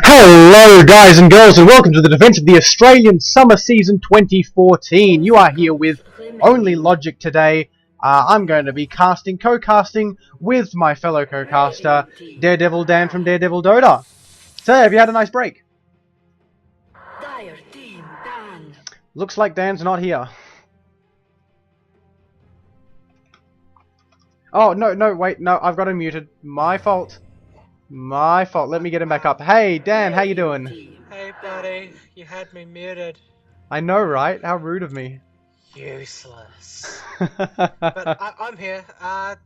Hello guys and girls and welcome to the defense of the Australian Summer Season 2014. You are here with Only Logic today. I'm going to be co-casting with my fellow co-caster, Daredevil Dan from Daredevil Dota. So, have you had a nice break? Looks like Dan's not here. Oh, no, wait, no, I've got him muted. My fault. My fault. Let me get him back up. Hey, Dan, how you doing? Hey, buddy. You had me muted. I know, right? How rude of me. Useless. But I'm here.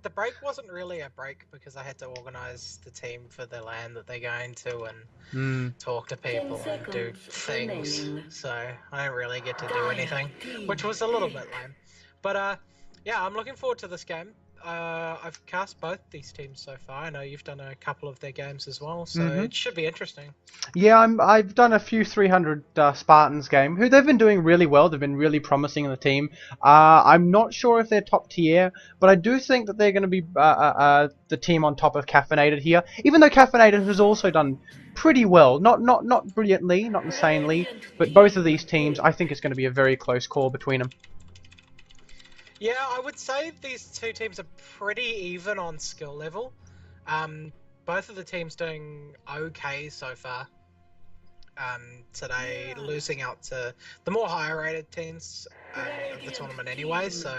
The break wasn't really a break because I had to organise the team for the LAN that they're going to and talk to people and do things. So I don't really get to do anything, which was a little bit lame. But yeah, I'm looking forward to this game. I've cast both these teams so far. I know you've done a couple of their games as well, so it should be interesting. Yeah, I've done a few 300 Spartans game. They've been doing really well. They've been really promising in the team. I'm not sure if they're top tier, but I do think that they're going to be the team on top of Caffeinated here. Even though Caffeinated has also done pretty well, not brilliantly, not insanely, but both of these teams, I think it's going to be a very close call between them. Yeah, I would say these two teams are pretty even on skill level. Both of the teams doing okay so far. Today, losing out to the more higher rated teams of the tournament anyway, so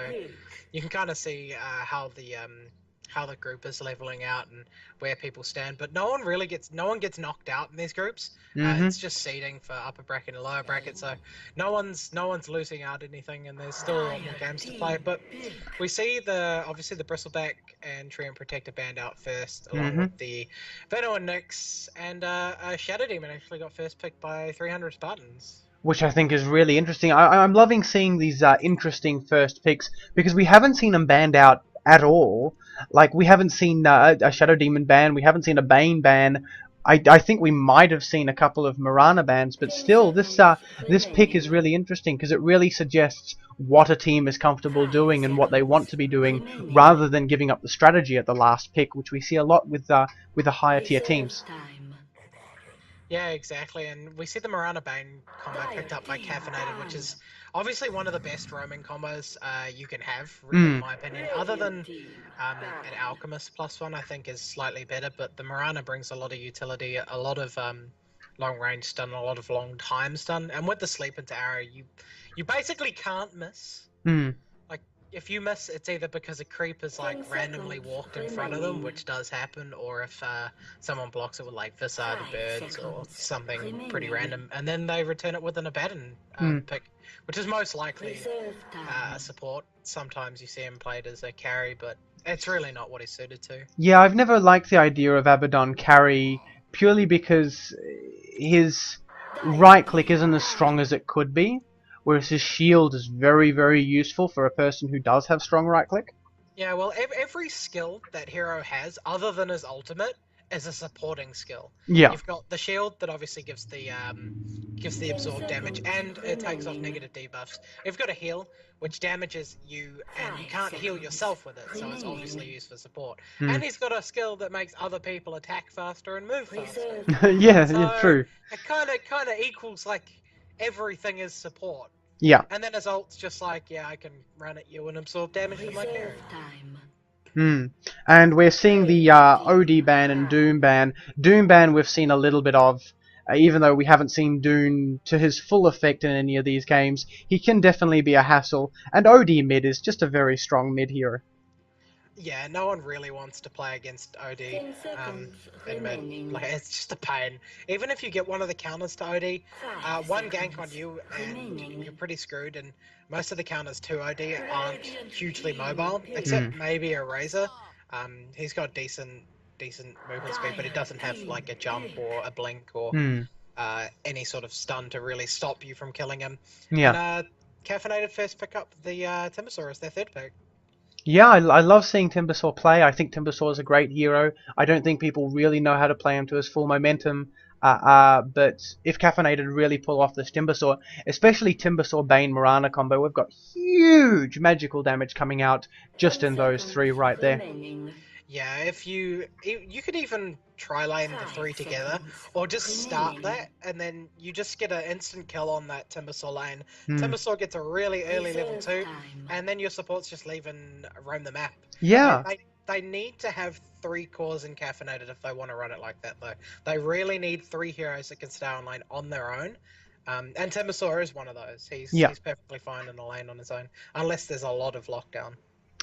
you can kind of see how the group is leveling out and where people stand. But no one gets knocked out in these groups. It's just seeding for upper bracket and lower bracket, so no one's losing out anything, and there's still a lot more games to play. But we see obviously the Bristleback and Tree and Protector band out first, along with the Venom and Nyx, and Shadow Demon actually got first picked by 300 Spartans. Which I think is really interesting. I'm loving seeing these interesting first picks, because we haven't seen them banned out at all. Like, we haven't seen a Shadow Demon ban, we haven't seen a Bane ban. I think we might have seen a couple of Mirana bans, but still, this pick is really interesting because it really suggests what a team is comfortable doing and what they want to be doing, rather than giving up the strategy at the last pick, which we see a lot with the higher tier teams. Yeah, exactly, and we see the Mirana Bane combo picked up by Caffeinated, which is obviously one of the best roaming combos you can have, in my opinion. Other than an Alchemist +1, I think is slightly better, but the Mirana brings a lot of utility, a lot of long range stun, a lot of long time stun, and with the sleep into arrow, you basically can't miss. Like, if you miss, it's either because a creep is like randomly walked in front of them, which does happen, or if someone blocks it with like Visar the Birds or something pretty random, and then they return it with an Abaddon pick, which is most likely support. Sometimes you see him played as a carry, but it's really not what he's suited to. Yeah, I've never liked the idea of Abaddon carry, purely because his right click isn't as strong as it could be, whereas his shield is very, very useful for a person who does have strong right click. Yeah, well, every skill that hero has, other than his ultimate, is a supporting skill. Yeah. You've got the shield that obviously gives the absorb damage, and it takes off negative debuffs. You've got a heal, which damages you, and you can't heal yourself with it, so it's obviously used for support. And he's got a skill that makes other people attack faster and move faster. Yeah, true. It kind of equals, like, everything is support. Yeah. And then his ult's just like, yeah, I can run at you and absorb damage from my carry. And we're seeing the OD ban and Doom ban. Doom ban we've seen a little bit of, even though we haven't seen Doom to his full effect in any of these games. He can definitely be a hassle, and OD mid is just a very strong mid hero. Yeah, no one really wants to play against OD in mid. Like, it's just a pain. Even if you get one of the counters to OD, one gank on you and you're pretty screwed, and most of the counters to OD aren't hugely mobile, except maybe a Razor. He's got decent movement speed, but he doesn't have like a jump or a blink or any sort of stun to really stop you from killing him. Yeah. And Caffeinated first pick up the Timbersaw as their third pick. Yeah, I love seeing Timbersaw play. I think Timbersaw is a great hero. I don't think people really know how to play him to his full momentum. But if Caffeinated really pull off this Timbersaw, especially Timbersaw Bane Mirana combo, we've got huge magical damage coming out just in those three right there. Yeah, if you could even try laying the three together, or just start that, and then you just get an instant kill on that Timbersaw lane. Hmm. Timbersaw gets a really early level 2, and then your supports just leave and roam the map. Yeah. They need to have 3 cores in Caffeinated if they want to run it like that, though. They really need 3 heroes that can stay online on their own. And Timbersaw is one of those. Yeah. He's perfectly fine in the lane on his own, unless there's a lot of lockdown.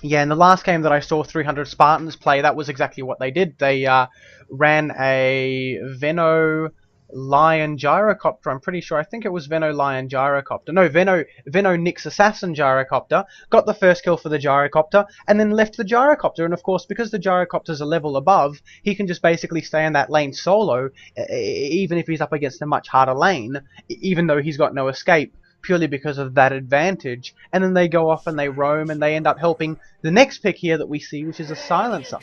Yeah, in the last game that I saw 300 Spartans play, that was exactly what they did. They ran a Veno Lion Gyrocopter. I'm pretty sure. I think it was Veno Lion Gyrocopter. No, Veno Nyx Assassin Gyrocopter. Got the first kill for the Gyrocopter, and then left the Gyrocopter. And of course, because the Gyrocopter's a level above, he can just basically stay in that lane solo, even if he's up against a much harder lane, even though he's got no escape, purely because of that advantage. And then they go off and they roam, and they end up helping the next pick here that we see, which is a Silencer.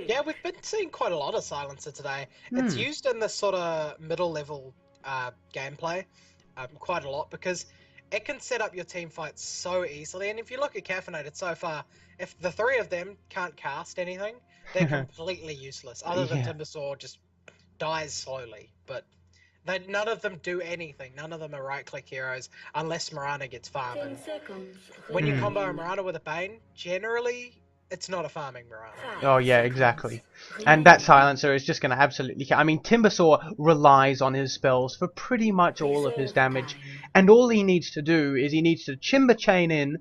Yeah, we've been seeing quite a lot of Silencer today. It's Hmm. used in this sort of middle level gameplay quite a lot, because it can set up your team fights so easily. And if you look at Caffeinated so far, if the 3 of them can't cast anything, they're completely useless, other than Yeah. Timbersaw just dies slowly. But none of them do anything. None of them are right-click heroes unless Mirana gets farm. And when you combo a Mirana with a Bane, generally it's not a farming Mirana. Oh yeah, exactly. And that Silencer is just going to absolutely. I mean, Timbersaw relies on his spells for pretty much all of his damage, and all he needs to do is he needs to Chimber Chain in,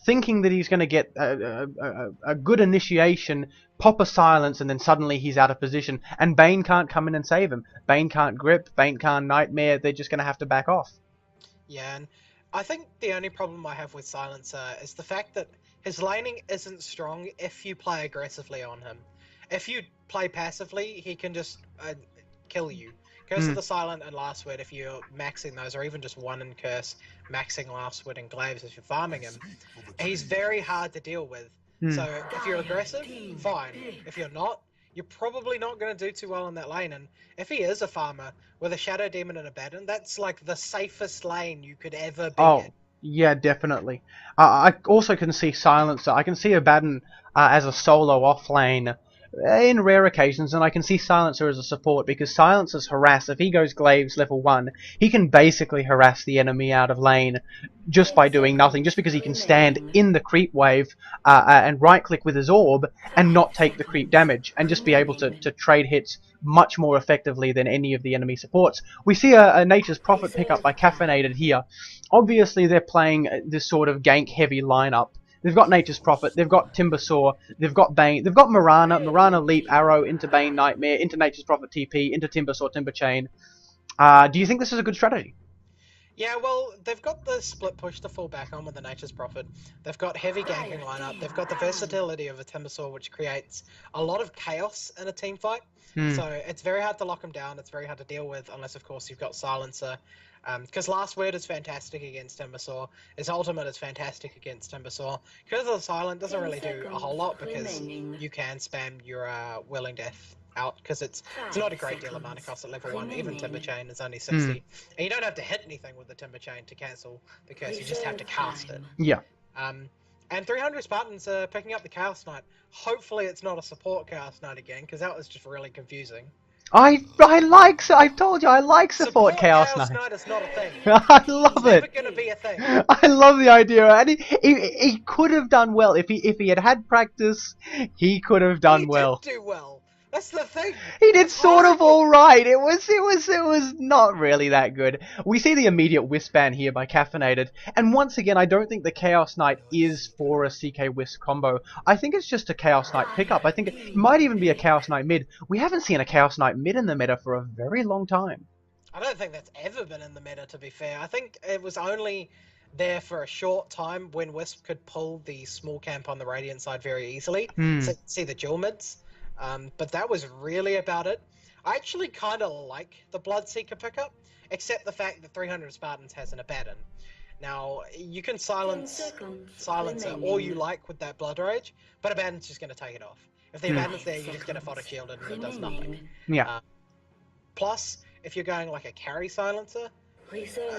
thinking that he's going to get a good initiation, pop a silence, and then suddenly he's out of position, and Bane can't come in and save him. Bane can't grip, Bane can't nightmare. They're just going to have to back off. Yeah, and I think the only problem I have with Silencer is the fact that his laning isn't strong if you play aggressively on him. If you play passively, he can just kill you. Curse of the Silent and Last Word, if you're maxing those, or even just 1 in Curse, maxing Last Word and Glaives if you're farming him, he's very hard to deal with. So if you're aggressive, fine. If you're not, you're probably not going to do too well in that lane. And if he is a farmer with a Shadow Demon and a Baton, that's like the safest lane you could ever be in. Yeah, definitely. I also can see Silencer. I can see Abaddon as a solo off lane in rare occasions, and I can see Silencer as a support, because Silencer's harass. If he goes Glaives level 1, he can basically harass the enemy out of lane just by doing nothing, just because he can stand in the creep wave and right-click with his orb and not take the creep damage, and just be able to trade hits much more effectively than any of the enemy supports. We see a Nature's Prophet pickup by Caffeinated here. Obviously, they're playing this sort of gank-heavy lineup. They've got Nature's Prophet, they've got Timbersaw, they've got Bane, they've got Mirana Leap, Arrow, into Bane Nightmare, into Nature's Prophet TP, into Timbersaw, Timber Chain. Do you think this is a good strategy? Yeah, well, they've got the split push to fall back on with the Nature's Prophet. They've got heavy ganking lineup. They've got the versatility of a Timbersaw, which creates a lot of chaos in a team fight. So it's very hard to lock him down. It's very hard to deal with, unless, of course, you've got Silencer. Because Last Word is fantastic against Timbersaw. His ultimate is fantastic against Timbersaw. Because of the Silent, doesn't really do a whole lot, because you can spam your Willing Death out, because it's not a great deal of mana cost at level 1. Even Timber Chain is only 60. And you don't have to hit anything with the Timber Chain to cancel the curse, you just have to cast it. Yeah. And 300 Spartans are picking up the Chaos Knight. Hopefully it's not a support Chaos Knight again, because that was just really confusing. I told you, I like support Chaos Knight. Chaos Knight is not a thing. I love it. It's never going to be a thing. I love the idea, and he could have done well if he had practice. He could have done well. He did do well. That's the thing. He did sort of alright. It was not really that good. We see the immediate Wisp ban here by Caffeinated, and once again, I don't think the Chaos Knight is for a CK Wisp combo. I think it's just a Chaos Knight pickup. I think it might even be a Chaos Knight mid. We haven't seen a Chaos Knight mid in the meta for a very long time. I don't think that's ever been in the meta, to be fair. I think it was only there for a short time when Wisp could pull the small camp on the Radiant side very easily. So see the dual mids. But that was really about it. I actually kind of like the Bloodseeker pickup, except the fact that 300 Spartans has an Abaddon. Now, you can silence it all you like with that Blood Rage, but Abaddon's just going to take it off. If the Abaddon's there, you just get a Photic Shield and it does nothing. Yeah. Plus, if you're going like a carry silencer,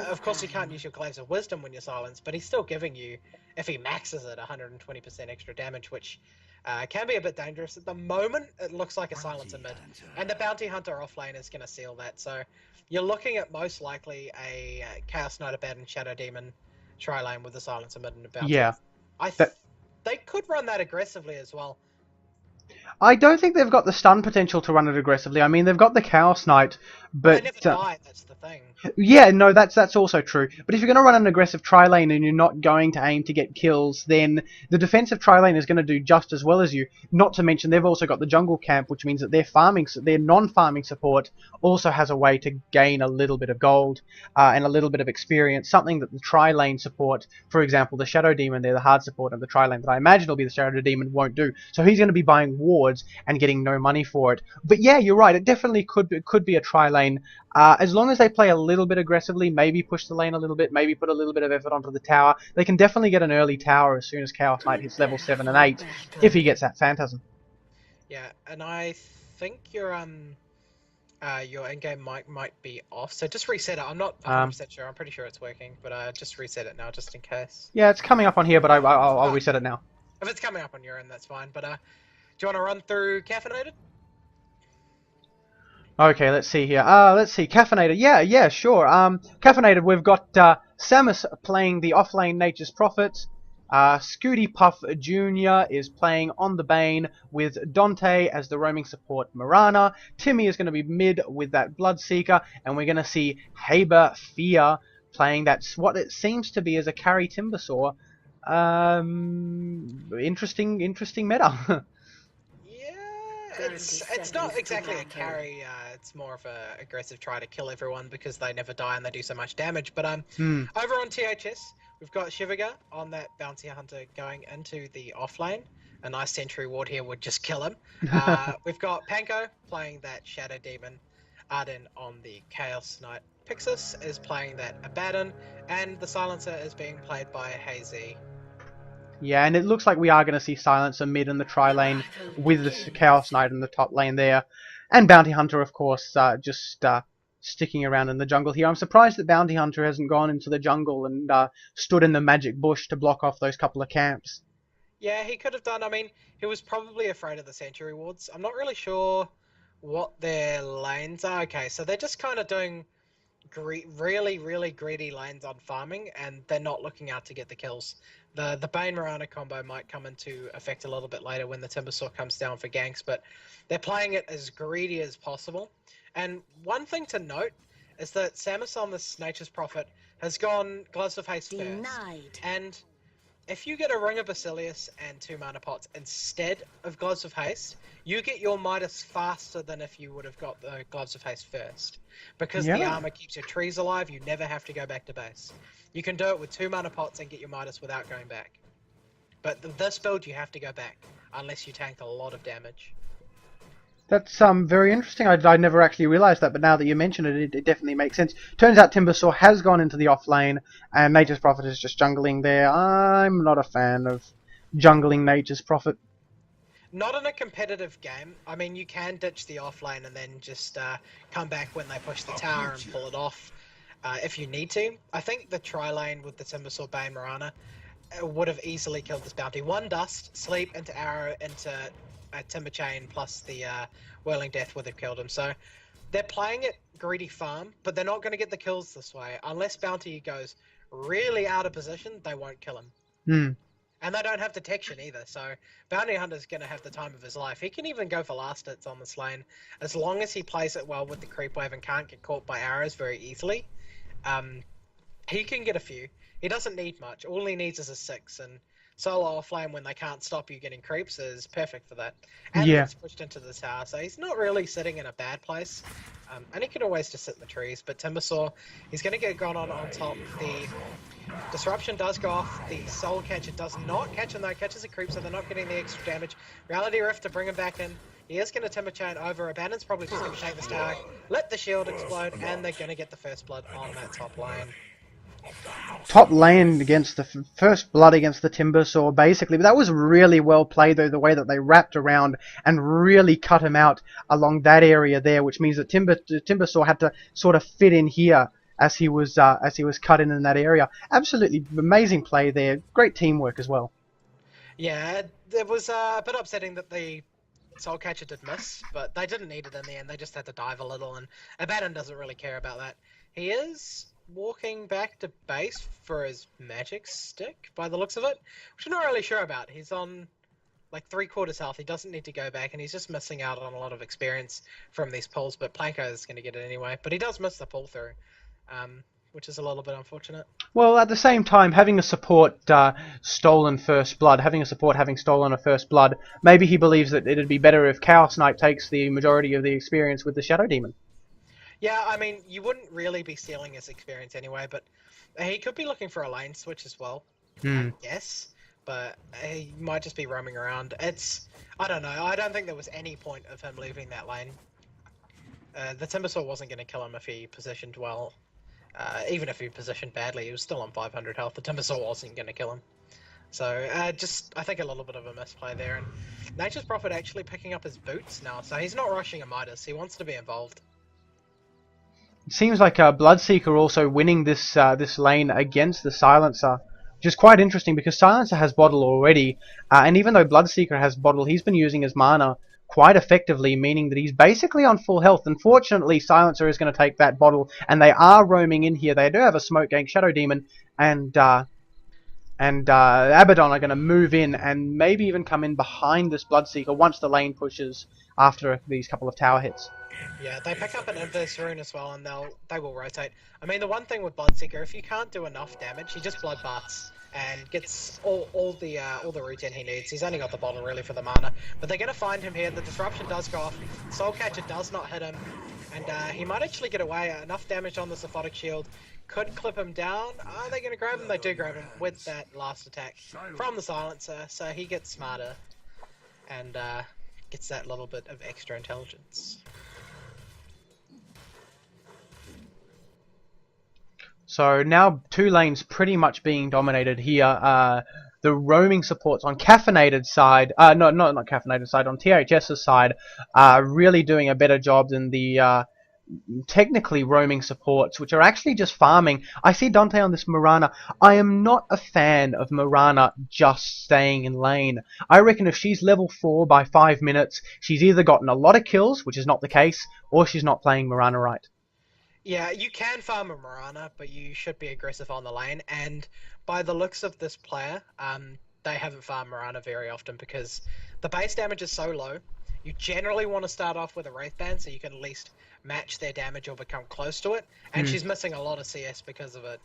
of course you can't use your Glaives of Wisdom when you're silenced, but he's still giving you, if he maxes it, 120% extra damage, which Can be a bit dangerous. At the moment, it looks like a silencer mid. And the Bounty Hunter off lane is going to seal that. So you're looking at most likely a Chaos Knight, Abaddon, Shadow Demon tri-lane with the silencer mid and a Bounty. Yeah. They could run that aggressively as well. I don't think they've got the stun potential to run it aggressively. I mean, they've got the Chaos Knight, but they never die, that's the thing. Yeah, no, that's also true. But if you're going to run an aggressive tri-lane and you're not going to aim to get kills, then the defensive tri-lane is going to do just as well as you. Not to mention they've also got the jungle camp, which means that their non-farming support also has a way to gain a little bit of gold and a little bit of experience, something that the tri-lane support, for example, the Shadow Demon, they're the hard support of the tri-lane that I imagine will be the Shadow Demon, won't do. So he's going to be buying wards and getting no money for it. But yeah, you're right, it definitely could be a tri-lane. As long as they play a little bit aggressively, maybe push the lane a little bit, maybe put a little bit of effort onto the tower, they can definitely get an early tower as soon as Chaos Knight hits level 7 and 8, if he gets that Phantasm. Yeah, and I think your in-game mic might be off, so just reset it. I'm not 100% sure, I'm pretty sure it's working, but just reset it now, just in case. Yeah, it's coming up on here, but I'll reset it now. If it's coming up on your end, that's fine, but do you want to run through Caffeinated? Okay, let's see here. Let's see, Caffeinated. Yeah, sure. Caffeinated, we've got Samus playing the offlane Nature's Prophet. Scooty Puff Jr. is playing on the Bane with Dante as the roaming support Mirana. Timmy is going to be mid with that Bloodseeker, and we're going to see Haber Fear playing what it seems to be as a carry Timbersaw. Interesting meta. It's not exactly a carry, it's more of a aggressive try to kill everyone because they never die and they do so much damage. But over on THS, we've got Shivaga on that Bounty Hunter going into the offlane. A nice sentry ward here would just kill him. We've got Panko playing that Shadow Demon. Arden on the Chaos Knight. Pixis is playing that Abaddon, and the Silencer is being played by Hazy. Yeah, and it looks like we are going to see Silencer mid in the tri-lane with the Chaos Knight in the top lane there. And Bounty Hunter, of course, just sticking around in the jungle here. I'm surprised that Bounty Hunter hasn't gone into the jungle and stood in the magic bush to block off those couple of camps. Yeah, he could have done. I mean, he was probably afraid of the Century Wards. I'm not really sure what their lanes are. Okay, so they're just kind of doing really greedy lanes on farming, and they're not looking out to get the kills. The Bane Mirana combo might come into effect a little bit later when the Timbersaw comes down for ganks, but they're playing it as greedy as possible. And one thing to note is that Samus on this Nature's Prophet has gone Gloves of Haste first. And if you get a Ring of Basilius and 2 mana pots instead of Gloves of Haste, you get your Midas faster than if you would have got the Gloves of Haste first. Because the armor keeps your trees alive, you never have to go back to base. You can do it with 2 mana pots and get your Midas without going back. But this build you have to go back, unless you tanked a lot of damage. That's very interesting. I never actually realised that, but now that you mention it, it definitely makes sense. Turns out Timbersaw has gone into the off lane, and Nature's Prophet is just jungling there. I'm not a fan of jungling Nature's Prophet. Not in a competitive game. I mean, you can ditch the off lane and then just come back when they push the tower and pull it off if you need to. I think the tri-lane with the Timbersaw Bane Mirana would have easily killed this bounty. 1 dust, sleep into arrow into a Timber Chain plus the Whirling Death would have killed him. So they're playing it greedy farm, but they're not going to get the kills this way. Unless bounty goes really out of position, they won't kill him. And they don't have detection either, so Bounty Hunter's going to have the time of his life. He can even go for last hits on this lane, as long as he plays it well with the creep wave and can't get caught by arrows very easily. He can get a few. He doesn't need much. All he needs is a 6, and solo offlane when they can't stop you getting creeps is perfect for that. And it's pushed into the tower, so he's not really sitting in a bad place. And he can always just sit in the trees, but Timbersaw, he's going to get gone on top. The Disruption does go off. The Soul Catcher does not catch him, though. Catches a creep, so they're not getting the extra damage. Reality Rift to bring him back in. He is going to Timber Chain over. Abandon's probably just going to take this tower, let the shield explode, and they're going to get the first blood on that top lane. Top lane against the first blood against the Timbersaw, basically. But that was really well played, though, the way that they wrapped around and really cut him out along that area there, which means that Timbersaw had to sort of fit in here as he was cut in that area. Absolutely amazing play there. Great teamwork as well. Yeah, it was a bit upsetting that the Soul Catcher did miss, but they didn't need it in the end. They just had to dive a little, and Abaddon doesn't really care about that. He is walking back to base for his magic stick, by the looks of it, which I'm not really sure about. He's on like 3/4 health. He doesn't need to go back, and he's just missing out on a lot of experience from these pulls. But Planko is going to get it anyway. But he does miss the pull through, which is a little bit unfortunate. Well, at the same time, having a support stolen first blood, having a support having stolen a first blood, maybe he believes that it'd be better if Chaos Knight takes the majority of the experience with the Shadow Demon. Yeah, I mean, you wouldn't really be stealing his experience anyway, but he could be looking for a lane switch as well. Yes, but he might just be roaming around. I don't know. I don't think there was any point of him leaving that lane. The Timbersaw wasn't going to kill him if he positioned well. Even if he positioned badly, he was still on 500 health. The Timbersaw wasn't going to kill him. So, I think a little bit of a misplay there. And Nature's Prophet actually picking up his boots now, so he's not rushing a Midas. He wants to be involved. It seems like Bloodseeker also winning this lane against the Silencer, which is quite interesting because Silencer has Bottle already, and even though Bloodseeker has Bottle, he's been using his mana quite effectively, meaning that he's basically on full health. Unfortunately, Silencer is going to take that Bottle, and they are roaming in here. They do have a Smoke Gang, Shadow Demon, and Abaddon are going to move in and maybe even come in behind this Bloodseeker once the lane pushes after these couple of tower hits. Yeah, they pick up an Inverse Rune as well, and they will rotate. I mean, the one thing with Bloodseeker, if you can't do enough damage, he just bloodbaths and gets all the regen he needs. He's only got the bottle really for the mana, but they're gonna find him here. The disruption does go off. Soul Catcher does not hit him, and he might actually get away. Enough damage on the Aphotic Shield could clip him down. Are they gonna grab him? They do grab him with that last attack from the Silencer, so he gets smarter and gets that little bit of extra intelligence. So now two lanes pretty much being dominated here. The roaming supports on Caffeinated side, not Caffeinated side, on THS's side, are really doing a better job than the technically roaming supports, which are actually just farming. I see Dante on this Mirana. I am not a fan of Mirana just staying in lane. I reckon if she's level 4 by 5 minutes, she's either gotten a lot of kills, which is not the case, or she's not playing Mirana right. Yeah, you can farm a Mirana, but you should be aggressive on the lane, and by the looks of this player, they haven't farmed Mirana very often because the base damage is so low. You generally want to start off with a Wraith Band so you can at least match their damage or become close to it, and she's missing a lot of CS because of it.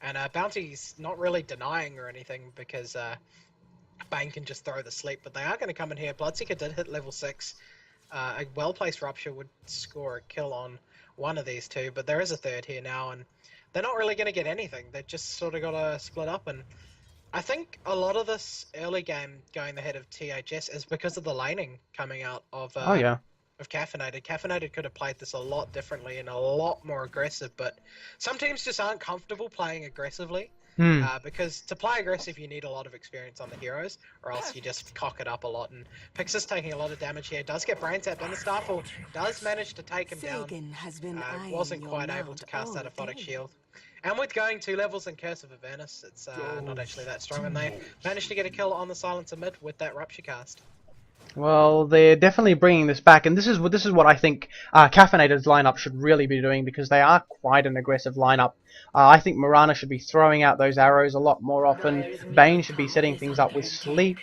And Bounty's not really denying or anything because Bane can just throw the sleep, but they are going to come in here. Bloodseeker did hit level 6. A well-placed Rupture would score a kill on one of these two, but there is a third here now, and they're not really going to get anything. They've just sort of got to split up, and I think a lot of this early game going ahead of THS is because of the laning coming out of Caffeinated. Caffeinated could have played this a lot differently and a lot more aggressive, but some teams just aren't comfortable playing aggressively. Because to play aggressive, you need a lot of experience on the heroes, or else you just cock it up a lot. And Pixis taking a lot of damage here, does get brain tapped, and the Starfall does manage to take him down. Wasn't quite able to cast that Aphotic Shield. And with going 2 levels in Curse of Avernus, it's not actually that strong, and they managed to get a kill on the Silencer mid with that Rupture cast. Well, they're definitely bringing this back, and this is what I think Caffeinated's lineup should really be doing, because they are quite an aggressive lineup. I think Mirana should be throwing out those arrows a lot more often. Bane should be setting things up with sleep.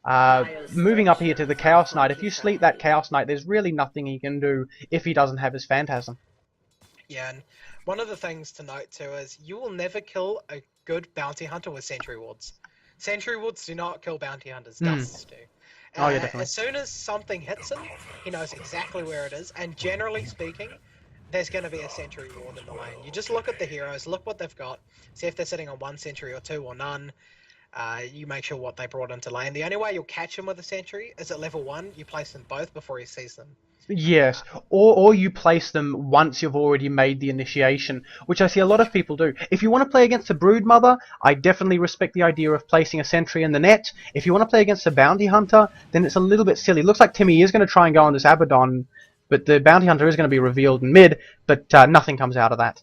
Moving up here to the Chaos Knight. If you sleep that Chaos Knight, there's really nothing he can do if he doesn't have his Phantasm. Yeah, and one of the things to note too is you will never kill a good bounty hunter with Sentry Wards. Sentry Wards do not kill bounty hunters, Dusts do. Oh, yeah, definitely. As soon as something hits him, he knows exactly where it is, and generally speaking, there's going to be a Sentry Ward in the lane. You just look at the heroes, look what they've got, see if they're sitting on 1 sentry or 2 or none. You make sure what they brought into lane. The only way you'll catch him with a sentry is at level 1, you place them both before he sees them. Yes, or you place them once you've already made the initiation, which I see a lot of people do. If you want to play against a Broodmother, I definitely respect the idea of placing a sentry in the net. If you want to play against a Bounty Hunter, then it's a little bit silly. Looks like Timmy is going to try and go on this Abaddon, but the Bounty Hunter is going to be revealed in mid, but nothing comes out of that.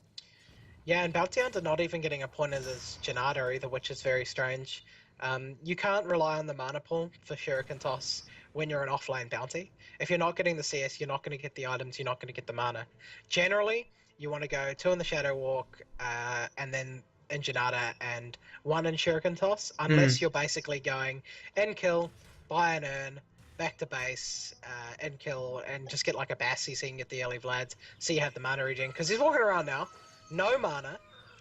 Yeah, and Bounty Hunter not even getting appointed as Janata either, which is very strange. You can't rely on the mana pool for Shuriken Toss when you're an offlane bounty. If you're not getting the CS, you're not going to get the items, you're not going to get the mana. Generally, you want to go 2 in the Shadow Walk, and then in Janata, and 1 in Shuriken Toss, unless you're basically going in kill, buy and earn, back to base, in kill, and just get like a Bassi so you can get the early Vlads, so you have the mana regen. Because he's walking around now, no mana,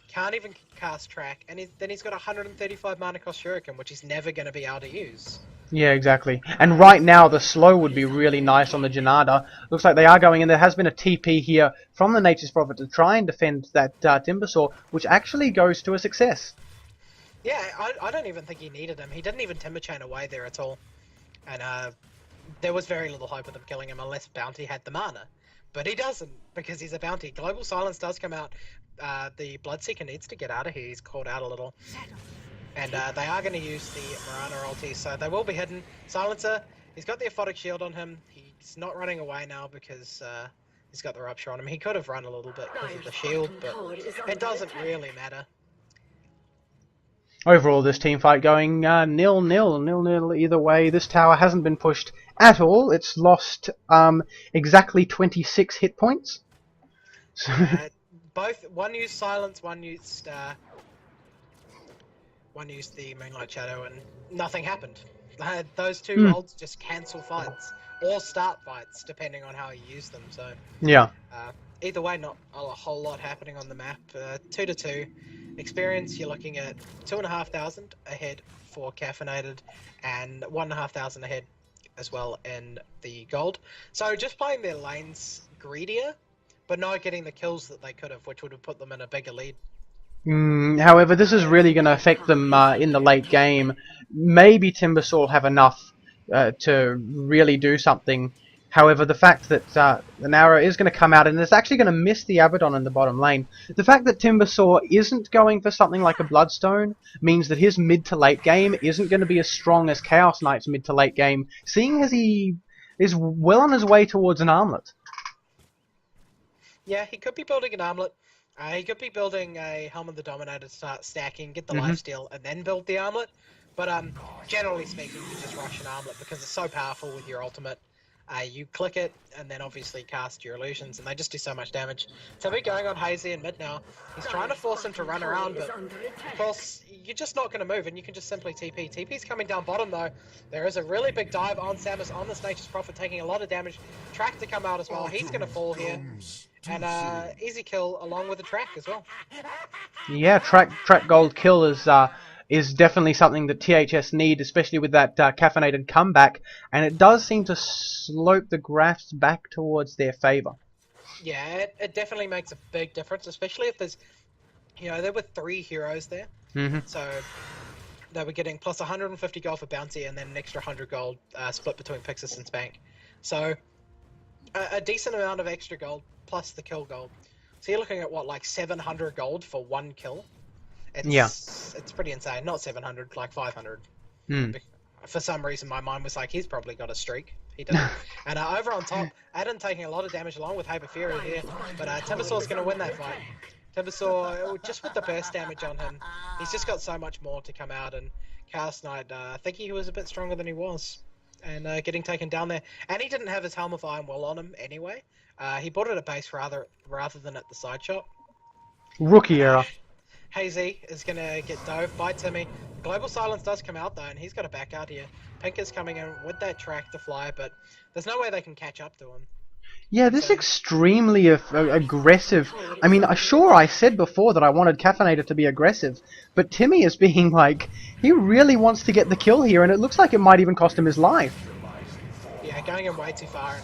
can't even cast track, and then he's got 135 mana cost Shuriken, which he's never going to be able to use. Yeah, exactly. And right now, the slow would be really nice on the Janada. Looks like they are going in. There has been a TP here from the Nature's Prophet to try and defend that Timbersaw, which actually goes to a success. Yeah, I don't even think he needed him. He didn't even Timber Chain away there at all. And there was very little hope of them killing him unless Bounty had the mana. But he doesn't, because he's a Bounty. Global Silence does come out. The Bloodseeker needs to get out of here. He's called out a little. And they are going to use the Mirana ulti, so they will be hidden. Silencer, he's got the Aphotic Shield on him. He's not running away now because he's got the Rupture on him. He could have run a little bit because of the shield, but it doesn't really matter. Overall, this team fight going 0-0 either way. This tower hasn't been pushed at all. It's lost exactly 26 hit points. One used Silence, one used the Moonlight Shadow, and nothing happened. Those two molds just cancel fights, or start fights, depending on how you use them. So yeah. Either way, not a whole lot happening on the map. 2-2. Experience, you're looking at 2,500 ahead for Caffeinated, and 1,500 ahead as well in the gold. So just playing their lanes greedier, but not getting the kills that they could have, which would have put them in a bigger lead. However, this is really going to affect them in the late game. Maybe Timbersaw will have enough to really do something. However, the fact that the Nara is going to come out and is actually going to miss the Abaddon in the bottom lane, the fact that Timbersaw isn't going for something like a Bloodstone means that his mid to late game isn't going to be as strong as Chaos Knight's mid to late game, seeing as he is well on his way towards an armlet. Yeah, he could be building an armlet. He could be building a Helm of the Dominator to start stacking, get the lifesteal, and then build the armlet. But generally speaking, you just rush an armlet because it's so powerful with your ultimate. You click it, and then obviously cast your illusions, and they just do so much damage. So we're going on Hazy in mid now. He's trying to force him to run around, but of course, you're just not going to move, and you can just simply TP. TP's coming down bottom, though. There is a really big dive on Samus, on this Nature's Prophet, taking a lot of damage. Track to come out as well. He's going to fall here. And easy kill along with the track as well. Yeah, track gold kill is definitely something that THS need, especially with that caffeinated comeback, and it does seem to slope the graphs back towards their favor. Yeah, it definitely makes a big difference, especially if there's, there were 3 heroes there, so they were getting plus 150 gold for Bounty and then an extra 100 gold split between Pixis and Spank. So a decent amount of extra gold plus the kill gold. So you're looking at what, like 700 gold for 1 kill? It's pretty insane. Not 700, like 500. For some reason, my mind was like, he's probably got a streak. He didn't. And over on top, Adam taking a lot of damage along with Hyperfury here, but Timbersaw's going to win that fight. Timbersaw, just with the burst damage on him, he's just got so much more to come out, and Chaos Knight, I think he was a bit stronger than he was, and getting taken down there. And he didn't have his Helm of Iron Will on him anyway. He bought it at base rather than at the side shop. Rookie error. Hazy is going to get dove by Timmy. Global Silence does come out though, and he's got to back out here. Pink is coming in with that track to fly, but there's no way they can catch up to him. Yeah, this is extremely aggressive. I mean, sure, I said before that I wanted Caffeinated to be aggressive, but Timmy is being like, he really wants to get the kill here, and it looks like it might even cost him his life. Yeah, going in way too far, and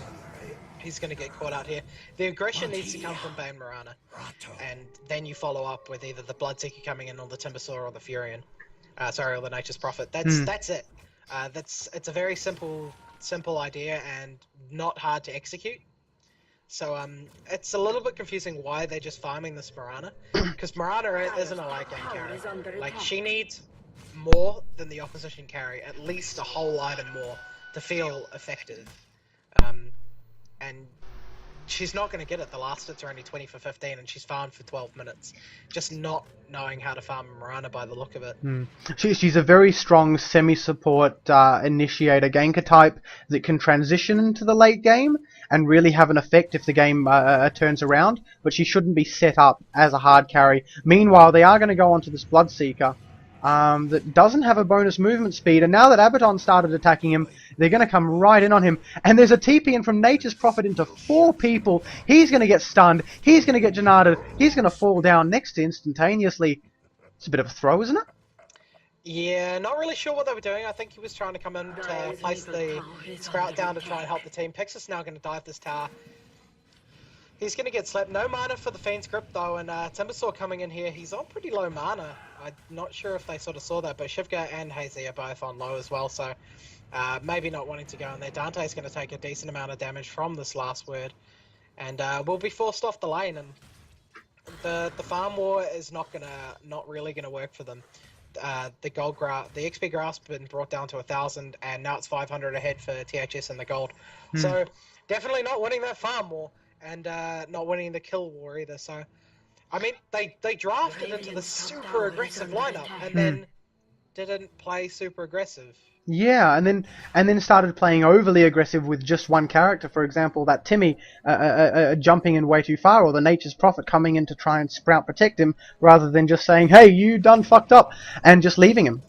he's going to get caught out here. The aggression needs to come from Bane Mirana, and then you follow up with either the Bloodseeker coming in, or the Timbersaw, or the Furion. Or the Nature's Prophet. That's it. It's a very simple idea and not hard to execute. So it's a little bit confusing why they're just farming this Mirana, because Mirana isn't a late game carry. Like, she needs more than the opposition carry, at least a whole item more to feel effective. And she's not going to get it. The last hits are only 20 for 15, and she's farmed for 12 minutes. Just not knowing how to farm Mirana by the look of it. She's a very strong semi-support initiator ganker type that can transition into the late game and really have an effect if the game turns around, but she shouldn't be set up as a hard carry. Meanwhile, they are going to go onto this Bloodseeker that doesn't have a bonus movement speed, and now that Abaddon started attacking him, they're going to come right in on him. And there's a TP in from Nature's Prophet into 4 people. He's going to get stunned. He's going to get Janarded. He's going to fall down next to instantaneously. It's a bit of a throw, isn't it? Yeah, not really sure what they were doing. I think he was trying to come in to place the Sprout down to try and help the team. Pixis now going to dive this tower. He's going to get slapped. No mana for the Fiend's Grip though, and Timbersaw coming in here. He's on pretty low mana. I'm not sure if they sort of saw that, but Shivka and Hazy are both on low as well, so maybe not wanting to go in there. Dante's going to take a decent amount of damage from this last word, and will be forced off the lane, and the farm war is not really gonna work for them. The XP grasp been brought down to 1,000, and now it's 500 ahead for THS and the gold. So definitely not winning that farm war, and not winning the kill war either. So I mean, they drafted into the super aggressive lineup and then didn't play super aggressive. Yeah, and then started playing overly aggressive with just one character. For example, that Timmy jumping in way too far, or the Nature's Prophet coming in to try and Sprout protect him, rather than just saying, "Hey, you done fucked up," and just leaving him.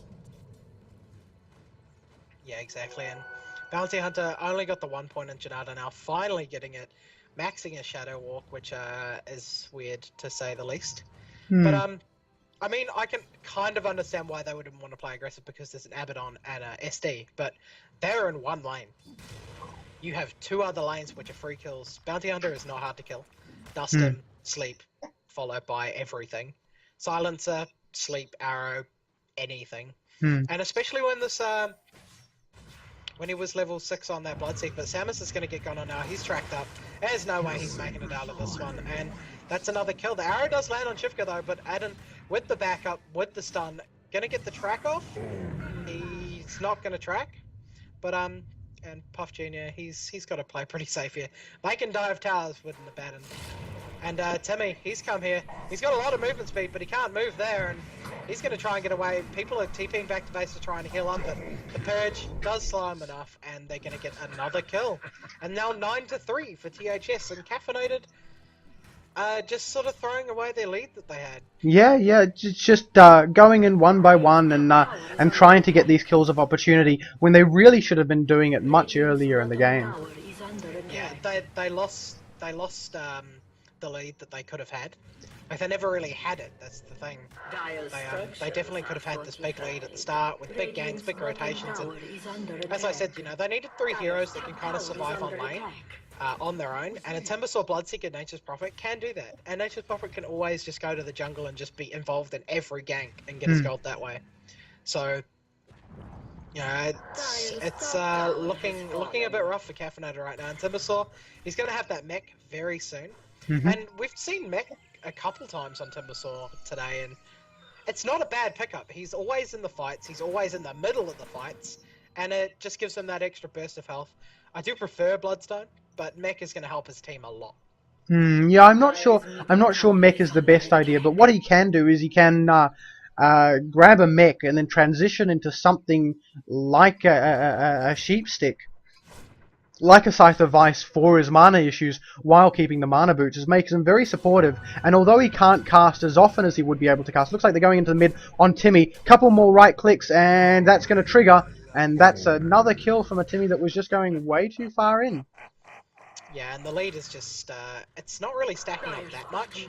Yeah, exactly. And Bounty Hunter only got the 1 point in Janata, now finally getting it, maxing a Shadow Walk, which is weird to say the least. But I mean, I can kind of understand why they wouldn't want to play aggressive, because there's an Abaddon and a SD, but they're in one lane. You have 2 other lanes which are free kills. Bounty Hunter is not hard to kill. Dustin, Sleep, followed by everything. Silencer, Sleep, Arrow, anything. And especially when this, when he was level 6 on that Bloodseek, but Samus is going to get gone on now. He's tracked up. There's no way he's making it out of this one, and that's another kill. The arrow does land on Shivka though, but Adam, with the backup, with the stun, gonna get the track off. He's not gonna track, but and Puff Jr. he's got to play pretty safe here. They can dive towers with the Abaddon. And Timmy, he's come here. He's got a lot of movement speed, but he can't move there, and he's going to try and get away. People are TPing back to base to try and heal up, but the Purge does slow him enough, and they're going to get another kill. And now 9-3 for THS, and Caffeinated just sort of throwing away their lead that they had. Yeah, just going in one by one and trying to get these kills of opportunity when they really should have been doing it much earlier in the game. Yeah, they lost the lead that they could have had. Like, they never really had it, that's the thing. They definitely could have had this big lead at the start with big ganks, big rotations, and as I said, you know, they needed 3 heroes that can kind of survive on lane on their own, and a Timbersaw, Bloodseeker, Nature's Prophet can do that. And Nature's Prophet can always just go to the jungle and just be involved in every gank and get his gold that way. So, you know, it's looking a bit rough for Caffeinated right now. And Timbersaw, he's going to have that mech very soon. And we've seen mech a couple times on Timbersaw today, and it's not a bad pickup. He's always in the fights, he's always in the middle of the fights, and it just gives him that extra burst of health. I do prefer Bloodstone, but mech is going to help his team a lot. Yeah, I'm not sure mech is the best idea, but what he can do is he can grab a mech and then transition into something like a sheep stick, like a Scythe of Vice, for his mana issues while keeping the mana boots. Just makes him very supportive, and although he can't cast as often as he would be able to cast, looks like they're going into the mid on Timmy. Couple more right clicks and that's going to trigger, and that's another kill from a Timmy that was just going way too far in. Yeah, and the lead is just, it's not really stacking up that much.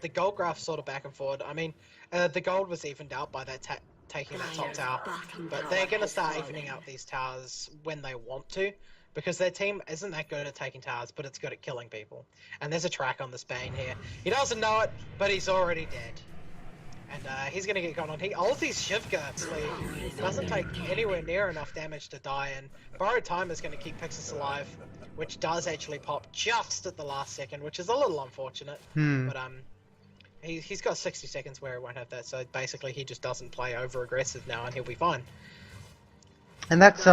The gold graph's sort of back and forward. I mean, the gold was evened out by that taking that top tower, but they're going to start evening out these towers when they want to, because their team isn't that good at taking towers, but it's good at killing people. And there's a track on this Bane here. He doesn't know it, but he's already dead. And he's going to get gone on. He ultis Shivka, actually. Doesn't take anywhere near enough damage to die, and Borrowed Time is going to keep Pixis alive, which does actually pop just at the last second, which is a little unfortunate. But he's got 60 seconds where he won't have that, so basically he just doesn't play over-aggressive now, and he'll be fine. And that's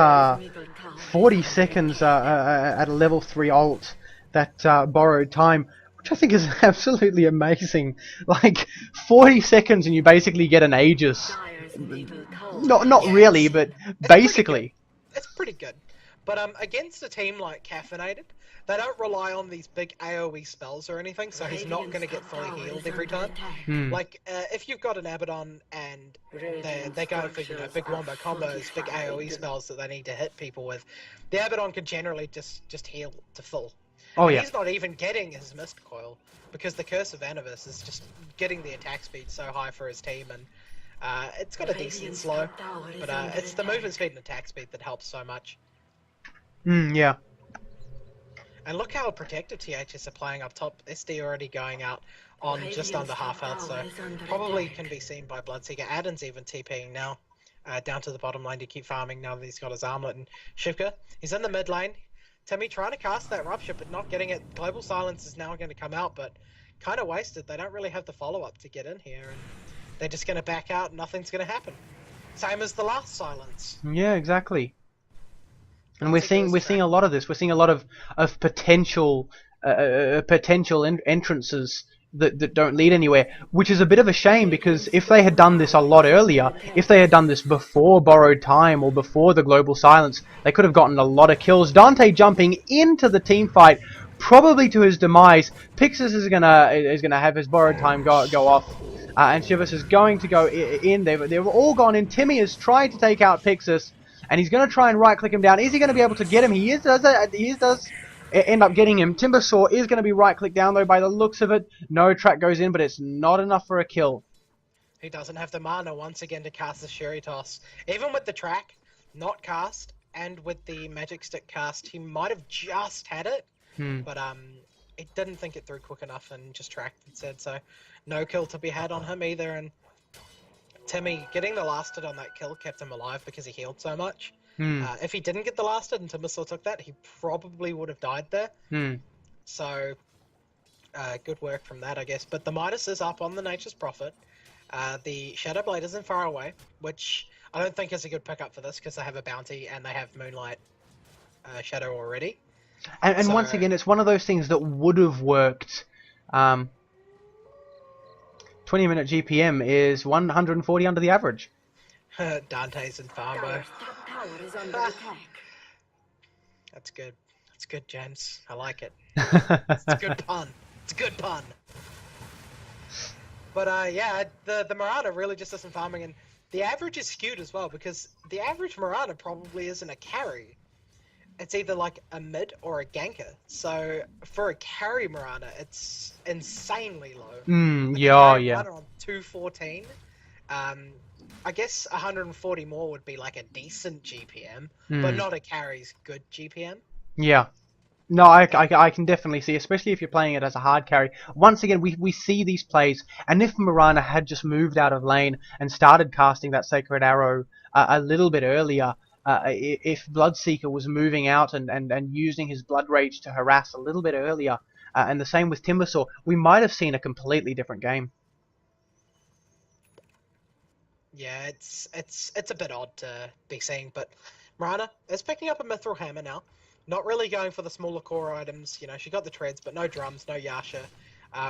40 seconds at a level 3 ult that borrowed time, which I think is absolutely amazing. Like 40 seconds and you basically get an Aegis. Not Yeah, really, but it's pretty good. basically. It's pretty good. But against a team like Caffeinated, they don't rely on these big AoE spells or anything, so he's not going to get fully healed every time. Hmm. Like, if you've got an Abaddon and they're going for, big wombo combos, big AoE spells that they need to hit people with, the Abaddon can generally just heal to full. Oh And yeah. he's not even getting his Mist Coil, because the Curse of Anubis is just getting the attack speed so high for his team, and it's got a decent slow, but it's the movement speed and attack speed that helps so much. Yeah. And look how protective THS are playing up top. SD already going out on just under half health, so probably can be seen by Bloodseeker. Adden's even TPing now, down to the bottom lane to keep farming now that he's got his armlet. And Shivka, he's in the mid lane. Timmy trying to cast that Rupture, but not getting it. Global Silence is now going to come out, but kind of wasted. They don't really have the follow-up to get in here, and they're just going to back out and nothing's going to happen. Same as the last Silence. Yeah, exactly. And we're seeing a lot of this. We're seeing a lot of potential entrances that don't lead anywhere, which is a bit of a shame, because if they had done this a lot earlier, if they had done this before Borrowed Time or before the Global Silence, they could have gotten a lot of kills. Dante jumping into the team fight, probably to his demise. Pixis is gonna have his Borrowed Time go off. And Shivas is going to go in. They've all gone in. Timmy is trying to take out Pixis, and he's going to try and right-click him down. Is he going to be able to get him? He does end up getting him. Timbersaw is going to be right-clicked down, though, by the looks of it. No track goes in, but it's not enough for a kill. He doesn't have the mana once again to cast the Sherry Toss. Even with the track not cast, and with the Magic Stick cast, he might have just had it. But he didn't think it through quick enough and just tracked instead, so no kill to be had on him either. And Timmy getting the last hit on that kill kept him alive because he healed so much. If he didn't get the last hit and Timbersaw took that, he probably would have died there. So good work from that, I guess. But the Midas is up on the Nature's Prophet. The Shadow Blade isn't far away, which I don't think is a good pickup for this because they have a bounty and they have Moonlight Shadow already. And so, once again, it's one of those things that would have worked. 20-minute GPM is 140 under the average. Dante's in Farmo. That's good. That's good, James. I like it. It's a good pun. It's a good pun. But yeah, the Mirana really just isn't farming, and the average is skewed as well, because the average Mirana probably isn't a carry. It's either like a mid or a ganker. So for a carry Mirana, it's insanely low. Yeah. On 214. I guess 140 more would be like a decent GPM, but not a carry's good GPM. Yeah. No, I can definitely see, especially if you're playing it as a hard carry. Once again, we see these plays, and if Mirana had just moved out of lane and started casting that Sacred Arrow a little bit earlier, if Bloodseeker was moving out and using his Blood Rage to harass a little bit earlier, and the same with Timbersaw, we might have seen a completely different game. Yeah, it's a bit odd to be seeing, but Mirana is picking up a Mithril Hammer now. Not really going for the smaller core items. You know, she got the treads, but no drums, no Yasha.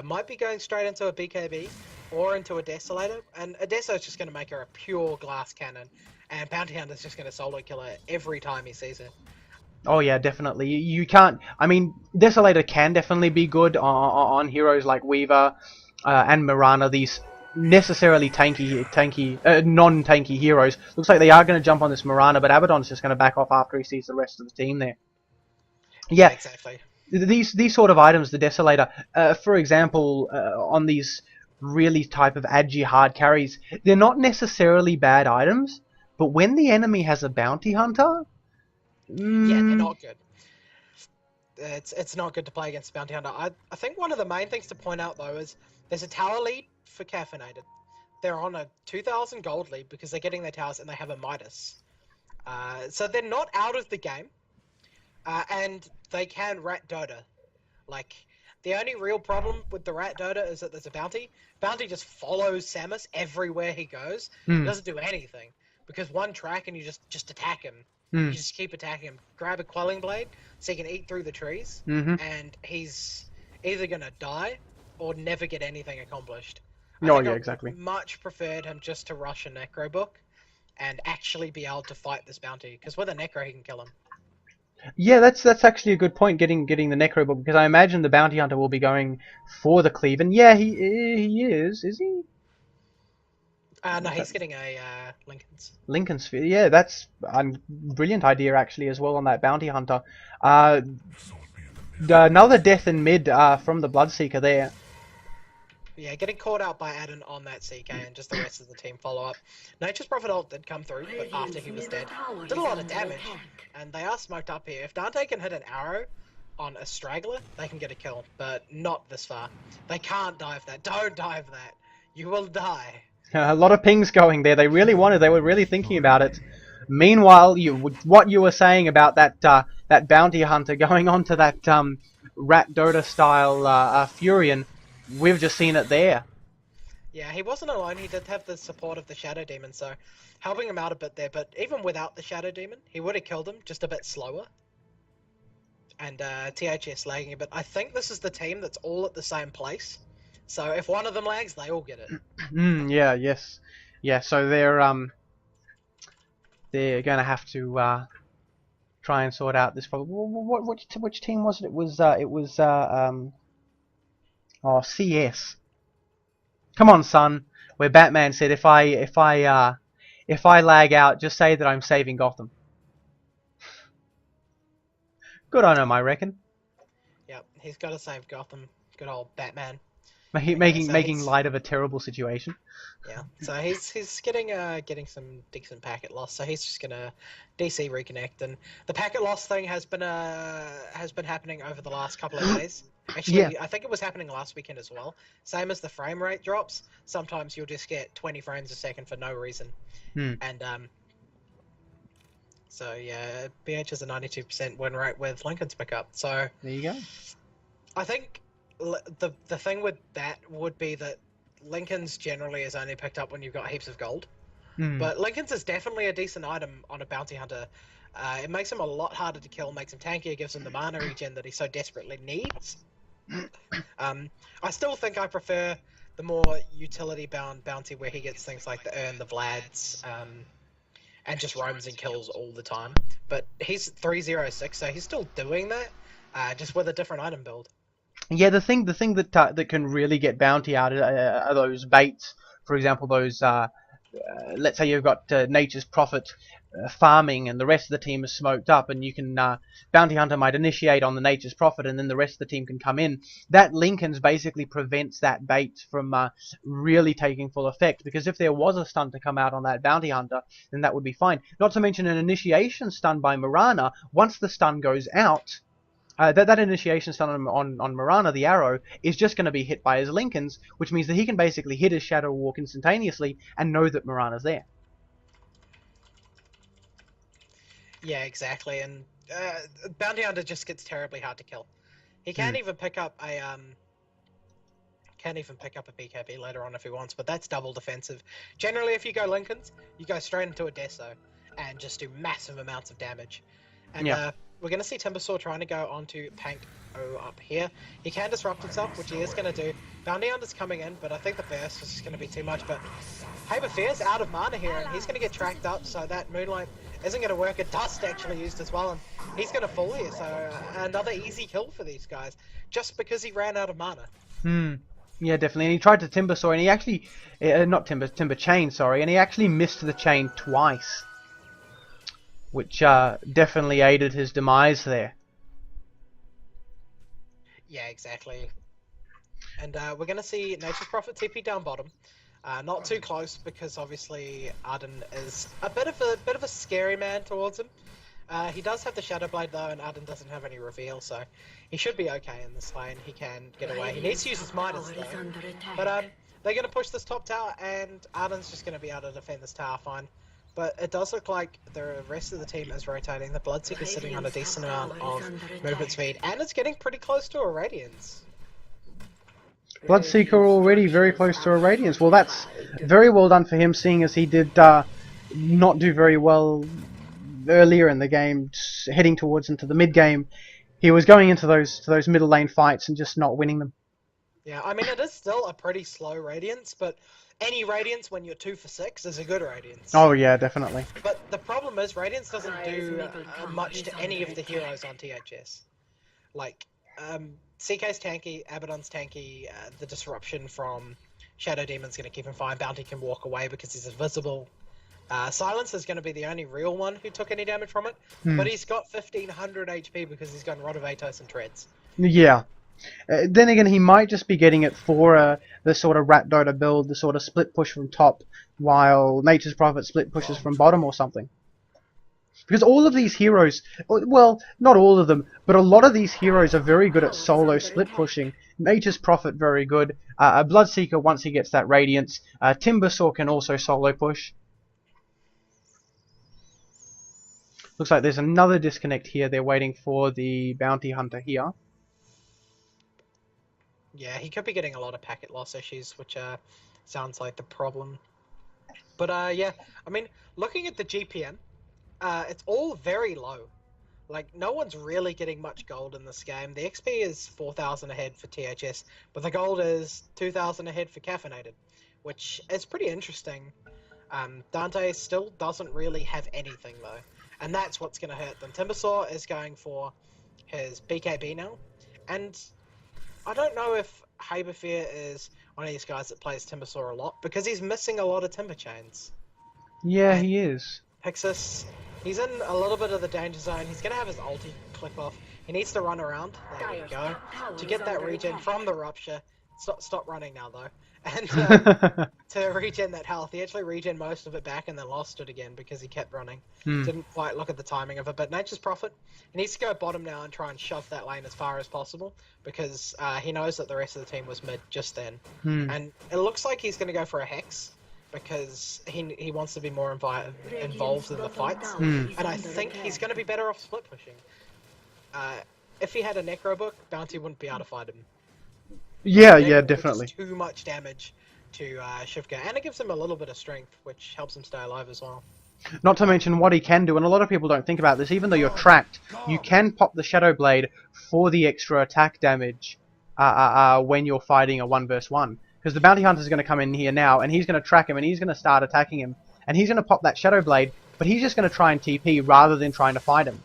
Might be going straight into a BKB or into a Desolator, and a Deso is just going to make her a pure glass cannon, and Bounty Hunter's just going to solo kill her every time he sees her. Oh yeah, definitely. You can't. I mean, Desolator can definitely be good on heroes like Weaver and Mirana. These necessarily non-tanky heroes. Looks like they are going to jump on this Mirana, but Abaddon's just going to back off after he sees the rest of the team there. Yeah, exactly. These sort of items, the Desolator, for example, on these really type of agi hard carries, they're not necessarily bad items, but when the enemy has a Bounty Hunter, yeah, they're not good. It's not good to play against Bounty Hunter. I think one of the main things to point out though is there's a tower lead for Caffeinated. They're on a 2,000 gold lead because they're getting their towers and they have a Midas. So they're not out of the game. And they can rat Dota. Like, the only real problem with the rat Dota is that there's a bounty. Bounty just follows Samus everywhere he goes. He doesn't do anything. Because one track and you just attack him. Mm. You just keep attacking him. Grab a quelling blade so he can eat through the trees, Mm-hmm. and he's either gonna die or never get anything accomplished. I Oh think yeah, I exactly. much preferred him just to rush a necro book and actually be able to fight this bounty, because with a necro he can kill him. Yeah, that's actually a good point. Getting the necro book, because I imagine the bounty hunter will be going for the cleave, and yeah, he is he? No, What's that? he's getting a Lincoln's. Lincoln Sphere. Yeah, that's a brilliant idea actually as well on that bounty hunter. Uh, Another death in mid from the Bloodseeker there. Yeah, getting caught out by Adden on that CK, and just the rest of the team follow up. Nature's Prophet ult did come through, but after he was dead, did a lot of damage, and they are smoked up here. If Dante can hit an arrow on a straggler, they can get a kill, but not this far. They can't dive that. Don't dive that. You will die. A lot of pings going there. They really wanted. They were really thinking about it. Meanwhile, what you were saying about that bounty hunter going on to that Rat Dota style Furion, we've just seen it there. Yeah, he wasn't alone. He did have the support of the Shadow Demon, so helping him out a bit there. But even without the Shadow Demon, he would have killed him, just a bit slower. And THS lagging a bit. I think this is the team that's all at the same place. So if one of them lags, they all get it. Yeah, yes, yeah. So they're gonna have to try and sort out this problem. Which team was it? Oh, CS. Come on, son. Where Batman said, if I lag out, just say that I'm saving Gotham. Good on him, I reckon. Yep, he's got to save Gotham. Good old Batman. Making light of a terrible situation. Yeah, so he's getting some decent packet loss. So he's just gonna DC reconnect, and the packet loss thing has been happening over the last couple of days. Actually, Yeah. I think it was happening last weekend as well. Same as the frame rate drops. Sometimes you'll just get 20 frames a second for no reason. And so yeah, BH is a 92% win rate with Lincoln's pickup. So there you go. I think the thing with that would be that Lincoln's generally is only picked up when you've got heaps of gold. But Lincoln's is definitely a decent item on a bounty hunter. It makes him a lot harder to kill, makes him tankier, gives him the mana regen that he so desperately needs. I still think I prefer the more utility-bound bounty where he gets things like the Urn, the Vlads, and just roams and kills all the time. But he's 306, so he's still doing that, just with a different item build. Yeah, the thing that can really get bounty out are those baits. For example, those let's say you've got Nature's Prophet farming, and the rest of the team is smoked up, and you can bounty hunter might initiate on the Nature's Prophet, and then the rest of the team can come in. That Lincoln's basically prevents that bait from really taking full effect, because if there was a stun to come out on that bounty hunter, then that would be fine. Not to mention an initiation stun by Mirana. Once the stun goes out, that initiation stun on Mirana, the arrow, is just going to be hit by his Lincolns, which means that he can basically hit his Shadow Walk instantaneously and know that Mirana's there. Yeah, exactly. And Bounty Hunter just gets terribly hard to kill. He can't even pick up a BKB later on if he wants, but that's double defensive. Generally, if you go Lincolns, you go straight into a Deso and just do massive amounts of damage. And we're going to see Timbersaw trying to go onto Pank O up here. He can disrupt himself, which he is going to do. Bounty Hunter's coming in, but I think the burst is going to be too much. But Haber Fear's out of mana here, and he's going to get tracked up, so that Moonlight isn't going to work. A Dust actually used as well, and he's going to fall here. So another easy kill for these guys, just because he ran out of mana. Yeah, definitely. And he tried to Timbersaw, and he actually... not Timber Chain, sorry. And he actually missed the chain twice, which definitely aided his demise there. Yeah, exactly. And we're going to see Nature's Prophet TP down bottom. Not too close, because obviously Arden is a bit of a scary man towards him. He does have the Shadow Blade though, and Arden doesn't have any reveal, so he should be okay in this lane. He can get away. He needs to use his Midas though. But they're going to push this top tower, and Arden's just going to be able to defend this tower fine. But it does look like the rest of the team is rotating. The Bloodseeker's sitting on a decent amount of movement speed, and it's getting pretty close to a Radiance. Bloodseeker already very close to a Radiance. Well, that's very well done for him, seeing as he did not do very well earlier in the game, heading towards into the mid game, he was going into those middle lane fights and just not winning them. Yeah, I mean, it is still a pretty slow Radiance, but any Radiance when you're 2 for 6 is a good Radiance. Oh yeah, definitely. But the problem is, Radiance doesn't do much to any of the heroes on THS. Like, CK's tanky, Abaddon's tanky, the disruption from Shadow Demon's going to keep him fine, Bounty can walk away because he's invisible. Silence is going to be the only real one who took any damage from it, but he's got 1500 HP because he's got Rod of Atos and Treads. Yeah. Then again, he might just be getting it for the sort of Rat Dota build, the sort of split push from top, while Nature's Prophet split pushes from bottom or something. Because all of these heroes, well, not all of them, but a lot of these heroes are very good at solo split pushing. Nature's Prophet very good. Bloodseeker, once he gets that Radiance. Timbersaw can also solo push. Looks like there's another disconnect here. They're waiting for the Bounty Hunter here. Yeah, he could be getting a lot of packet loss issues, which sounds like the problem. But yeah, I mean, looking at the GPM, it's all very low. Like, no one's really getting much gold in this game. The XP is 4,000 ahead for THS, but the gold is 2,000 ahead for Caffeinated, which is pretty interesting. Dante still doesn't really have anything, though, and that's what's going to hurt them. Timbersaw is going for his BKB now, and I don't know if Haberfear is one of these guys that plays Timbersaw a lot, because he's missing a lot of Timber Chains. Yeah, he is. Pixis, he's in a little bit of the danger zone. He's going to have his ulti click off. He needs to run around. There we go. To get that regen from the Rupture. Stop running now, though. And to regen that health. He actually regen most of it back and then lost it again because he kept running. Didn't quite look at the timing of it. But Nature's Prophet, he needs to go bottom now and try and shove that lane as far as possible because he knows that the rest of the team was mid just then. And it looks like he's going to go for a Hex because he wants to be more involved in the fights. And I think he's going to be better off split pushing. If he had a Necro book, Bounty wouldn't be able to fight him. Yeah, yeah, definitely. Too much damage to Shivka, and it gives him a little bit of strength, which helps him stay alive as well. Not to mention what he can do, and a lot of people don't think about this, even though you're tracked, you can pop the Shadow Blade for the extra attack damage when you're fighting a 1 vs 1. Because the Bounty Hunter's going to come in here now, and he's going to track him, and he's going to start attacking him. And he's going to pop that Shadow Blade, but he's just going to try and TP rather than trying to fight him.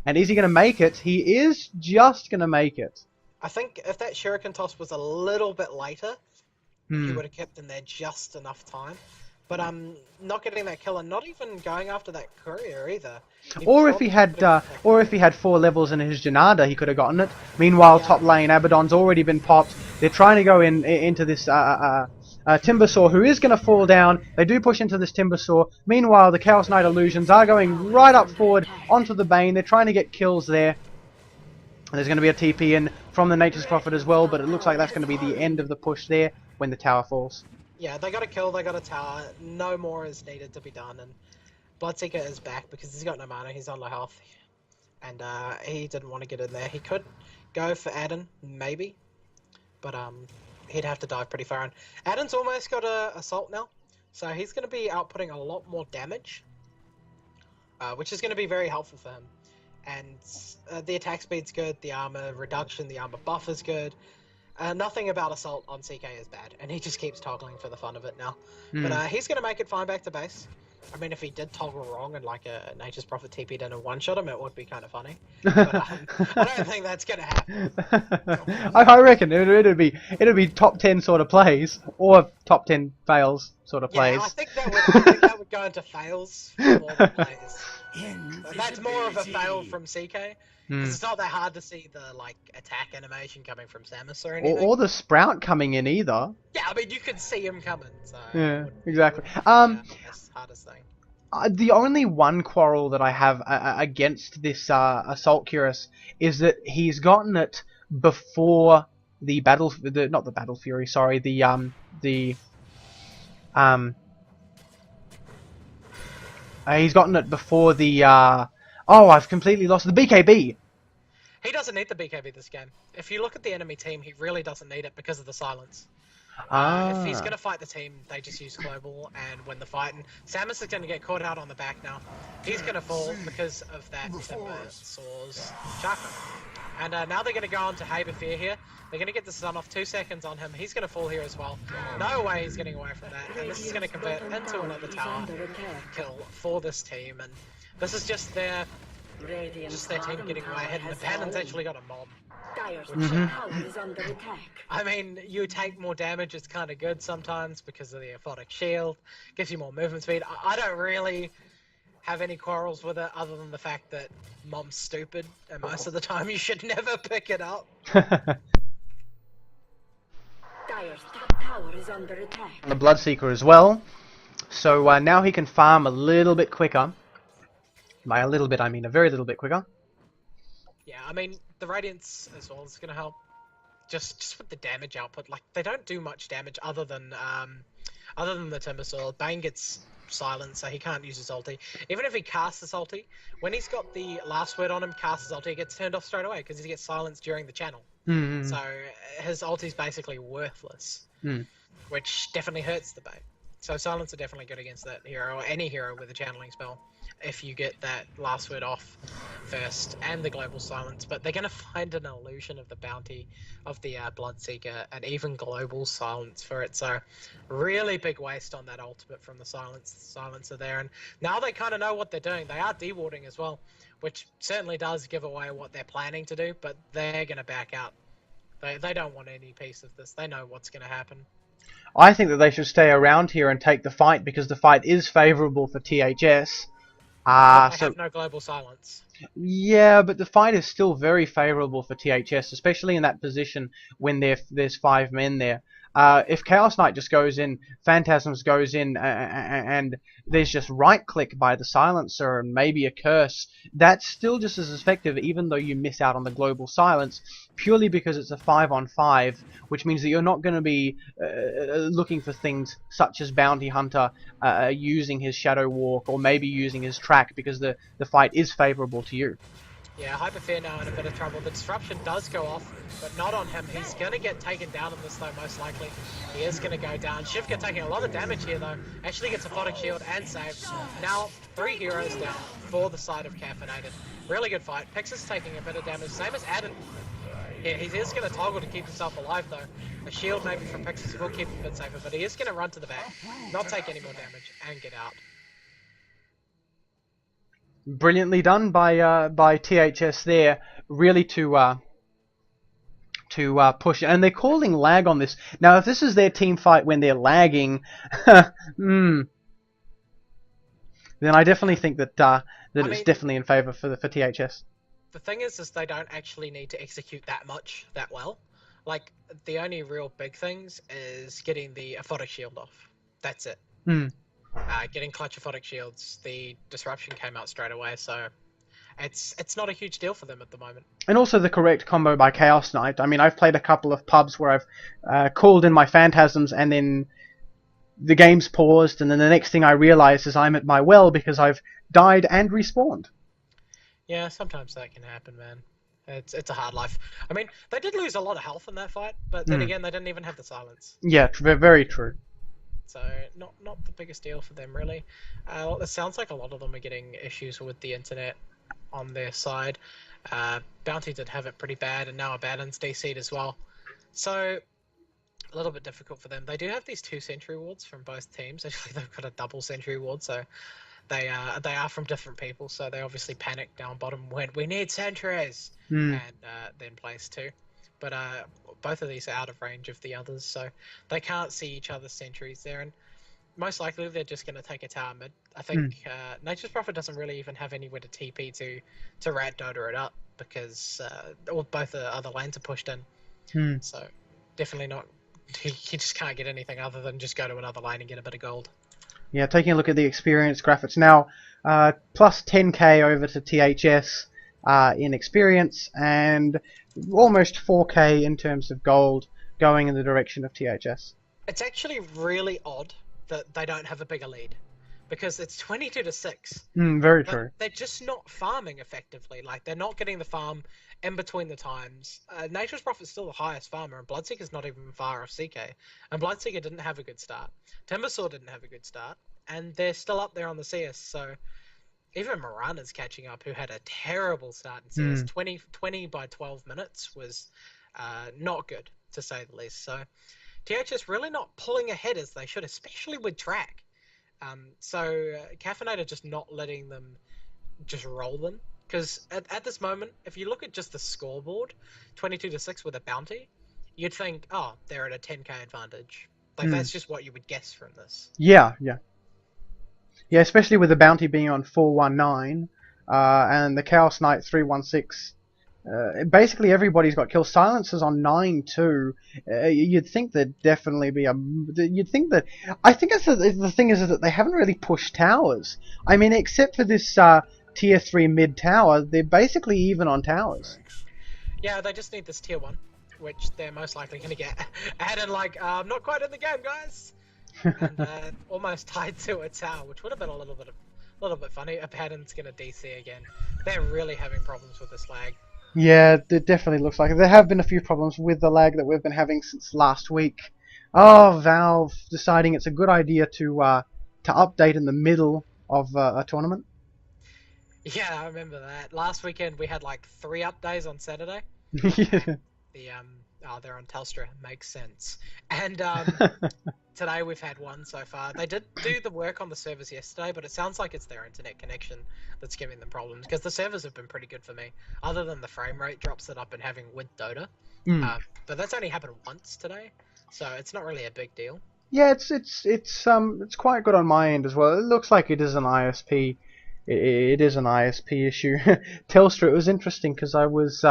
And is he going to make it? He is just going to make it. I think if that Shuriken toss was a little bit later, he would have kept in there just enough time. But not getting that kill and not even going after that courier either. Or if he had 4 levels in his Janada, he could have gotten it. Meanwhile, top lane Abaddon's already been popped. They're trying to go into this Timbersaw, who is going to fall down. They do push into this Timbersaw. Meanwhile, the Chaos Knight Illusions are going right up forward onto the Bane. They're trying to get kills there. There's going to be a TP in from the Nature's Prophet as well, but it looks like that's going to be the end of the push there when the tower falls. Yeah, they got a kill, they got a tower. No more is needed to be done, and Bloodseeker is back because he's got no mana, he's on low health. And he didn't want to get in there. He could go for Adden, maybe, but he'd have to dive pretty far in. Adden's almost got a Assault now, so he's going to be outputting a lot more damage, which is going to be very helpful for him. And the attack speed's good, the armor reduction, the armor buff is good. Nothing about Assault on CK is bad, and he just keeps toggling for the fun of it now. But he's going to make it fine back to base. I mean, if he did toggle wrong and like a Nature's Prophet TP'd in and one-shot him, it would be kind of funny. But I don't think that's going to happen. I reckon it'd be top 10 sort of plays, or top 10 fails sort of plays. Yeah, I think that would go into fails for more than plays. That's more of a fail from CK. Because it's not that hard to see the like attack animation coming from Samus or anything. Or the Sprout coming in either. Yeah, I mean you could see him coming. So yeah, exactly. That's the hardest thing. The only one quarrel that I have against this Assault Cuirass is that he's gotten it before the not the Battle Fury, sorry, he's gotten it before the oh, I've completely lost the BKB. He doesn't need the BKB this game. If you look at the enemy team, he really doesn't need it because of the silence. If he's Ah. going to fight the team, they just use global and win the fight. And Samus is going to get caught out on the back now. He's going to fall because of that Timber Saw's chakra. And now they're going to go on to Haberfear here. They're going to get the stun off 2 seconds on him. He's going to fall here as well. No way he's getting away from that. And this is going to convert into another tower kill for this team. And this is just their team getting way ahead. And the Pannon's actually got a mob. I mean, you take more damage, it's kind of good sometimes because of the aphotic shield. Gives you more movement speed. I don't really have any quarrels with it other than the fact that Mom's stupid and most of the time you should never pick it up. The Bloodseeker as well. So now he can farm a little bit quicker. By a little bit, I mean a very little bit quicker. Yeah, I mean, the Radiance as well is going to help. Just with the damage output, like, they don't do much damage other than the Timber Soil. Bane gets silenced, so he can't use his ulti. Even if he casts his ulti, when he's got the last word on him, casts his ulti, it gets turned off straight away because he gets silenced during the channel. So his ulti's basically worthless, which definitely hurts the Bane. So silence are definitely good against that hero, or any hero with a channeling spell, if you get that last word off first and the global silence. But they're going to find an illusion of the bounty of the Bloodseeker and even global silence for it. So really big waste on that ultimate from the silencer there. And now they kind of know what they're doing. They are dewarding as well, which certainly does give away what they're planning to do, but they're going to back out. They don't want any piece of this. They know what's going to happen. I think that they should stay around here and take the fight because the fight is favourable for THS. They have no global silence. Yeah, but the fight is still very favourable for THS, especially in that position when there's 5 men there. If Chaos Knight just goes in, Phantasms goes in, and there's just right-click by the Silencer and maybe a Curse, that's still just as effective even though you miss out on the global silence, purely because it's a 5-on-5, which means that you're not going to be looking for things such as Bounty Hunter using his Shadow Walk or maybe using his Track, because the fight is favourable to you. Yeah, Hyperfear now in a bit of trouble. The disruption does go off, but not on him. He's going to get taken down in this though, most likely. He is going to go down. Shivka taking a lot of damage here though. Actually gets a Aphotic Shield and saved. Now 3 heroes down for the side of Caffeinated. Really good fight. Pixis taking a bit of damage, same as Adam. Yeah, he is going to toggle to keep himself alive though. A shield maybe from Pixis will keep him a bit safer, but he is going to run to the back, not take any more damage, and get out. Brilliantly done by THS there, really to push, and they're calling lag on this. Now, if this is their team fight when they're lagging, then I definitely think that it's definitely in favour for THS. The thing is they don't actually need to execute that well. Like, the only real big things is getting the Aphotic Shield off. That's it. Getting clutch Aphotic Shields, the disruption came out straight away, so it's not a huge deal for them at the moment. And also the correct combo by Chaos Knight. I mean, I've played a couple of pubs where I've called in my Phantasms and then the game's paused, and then the next thing I realise is I'm at my well because I've died and respawned. Yeah, sometimes that can happen, man. It's a hard life. I mean, they did lose a lot of health in that fight, but then again, they didn't even have the silence. Yeah, very true. So not the biggest deal for them, really. It sounds like a lot of them are getting issues with the internet on their side. Bounty did have it pretty bad, and now Abaddon's DC'd as well. So a little bit difficult for them. They do have these 2 sentry wards from both teams. Actually, they've got a double sentry ward, so they are from different people. So they obviously panicked down bottom when we need sentries, and then placed 2. But both of these are out of range of the others, so they can't see each other's sentries there, and most likely they're just going to take a tower mid. I think Nature's Prophet doesn't really even have anywhere to TP to rat Dota it up, because both the other lanes are pushed in. So definitely not. He just can't get anything other than just go to another lane and get a bit of gold. Yeah, taking a look at the experience graphics now, plus 10k over to THS in experience, and almost 4k in terms of gold going in the direction of THS. It's actually really odd that they don't have a bigger lead, because it's 22-6. Very true. They're just not farming effectively. Like, they're not getting the farm in between the times, Nature's Prophet's still the highest farmer, and Bloodseeker's not even far off CK. And Bloodseeker didn't have a good start. Timbersaw didn't have a good start, and they're still up there on the CS. So even Mirana's catching up, who had a terrible start in CS. 20 by 12 minutes was not good, to say the least. So THS really not pulling ahead as they should, especially with track. So Caffeinated just not letting them just roll them. Because at this moment, if you look at just the scoreboard, 22-6 with a bounty, you'd think, oh, they're at a 10k advantage. Like, that's just what you would guess from this. Yeah, yeah. Yeah, especially with the bounty being on 419, and the Chaos Knight 316. Basically everybody's got kills. Silencer's on 9 too. You'd think there'd definitely be a... You'd think that... I think the thing is that they haven't really pushed towers. I mean, except for this tier 3 mid tower, they're basically even on towers. Yeah, they just need this tier 1, which they're most likely going to get. And like, I'm not quite in the game, guys! And almost tied to a tower, which would have been a little bit funny. Abaddon's going to DC again. They're really having problems with this lag. Yeah, it definitely looks like it. There have been a few problems with the lag that we've been having since last week. Oh, Valve deciding it's a good idea to update in the middle of a tournament. Yeah, I remember that. Last weekend we had like 3 updates on Saturday. Yeah. They're on Telstra. Makes sense. And today we've had 1 so far. They did do the work on the servers yesterday, but it sounds like it's their internet connection that's giving them problems, because the servers have been pretty good for me, other than the frame rate drops that I've been having with Dota. But that's only happened once today, so it's not really a big deal. Yeah, it's quite good on my end as well. It looks like it is an ISP. It is an ISP issue. Telstra. It was interesting because I was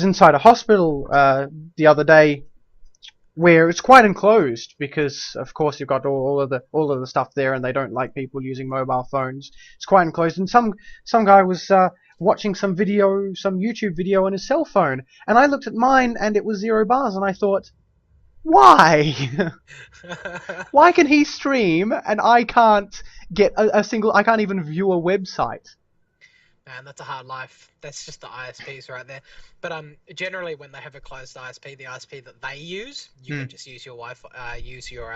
inside a hospital the other day, where it's quite enclosed because, of course, you've got all of the stuff there, and they don't like people using mobile phones. It's quite enclosed, and some guy was watching some YouTube video on his cell phone, and I looked at mine, and it was 0 bars, and I thought, why? Why can he stream and I can't get a single? I can't even view a website. Man, that's a hard life. That's just the ISPs right there. But generally when they have a closed ISP, the ISP that they use, you can just use your Wi-Fi, use your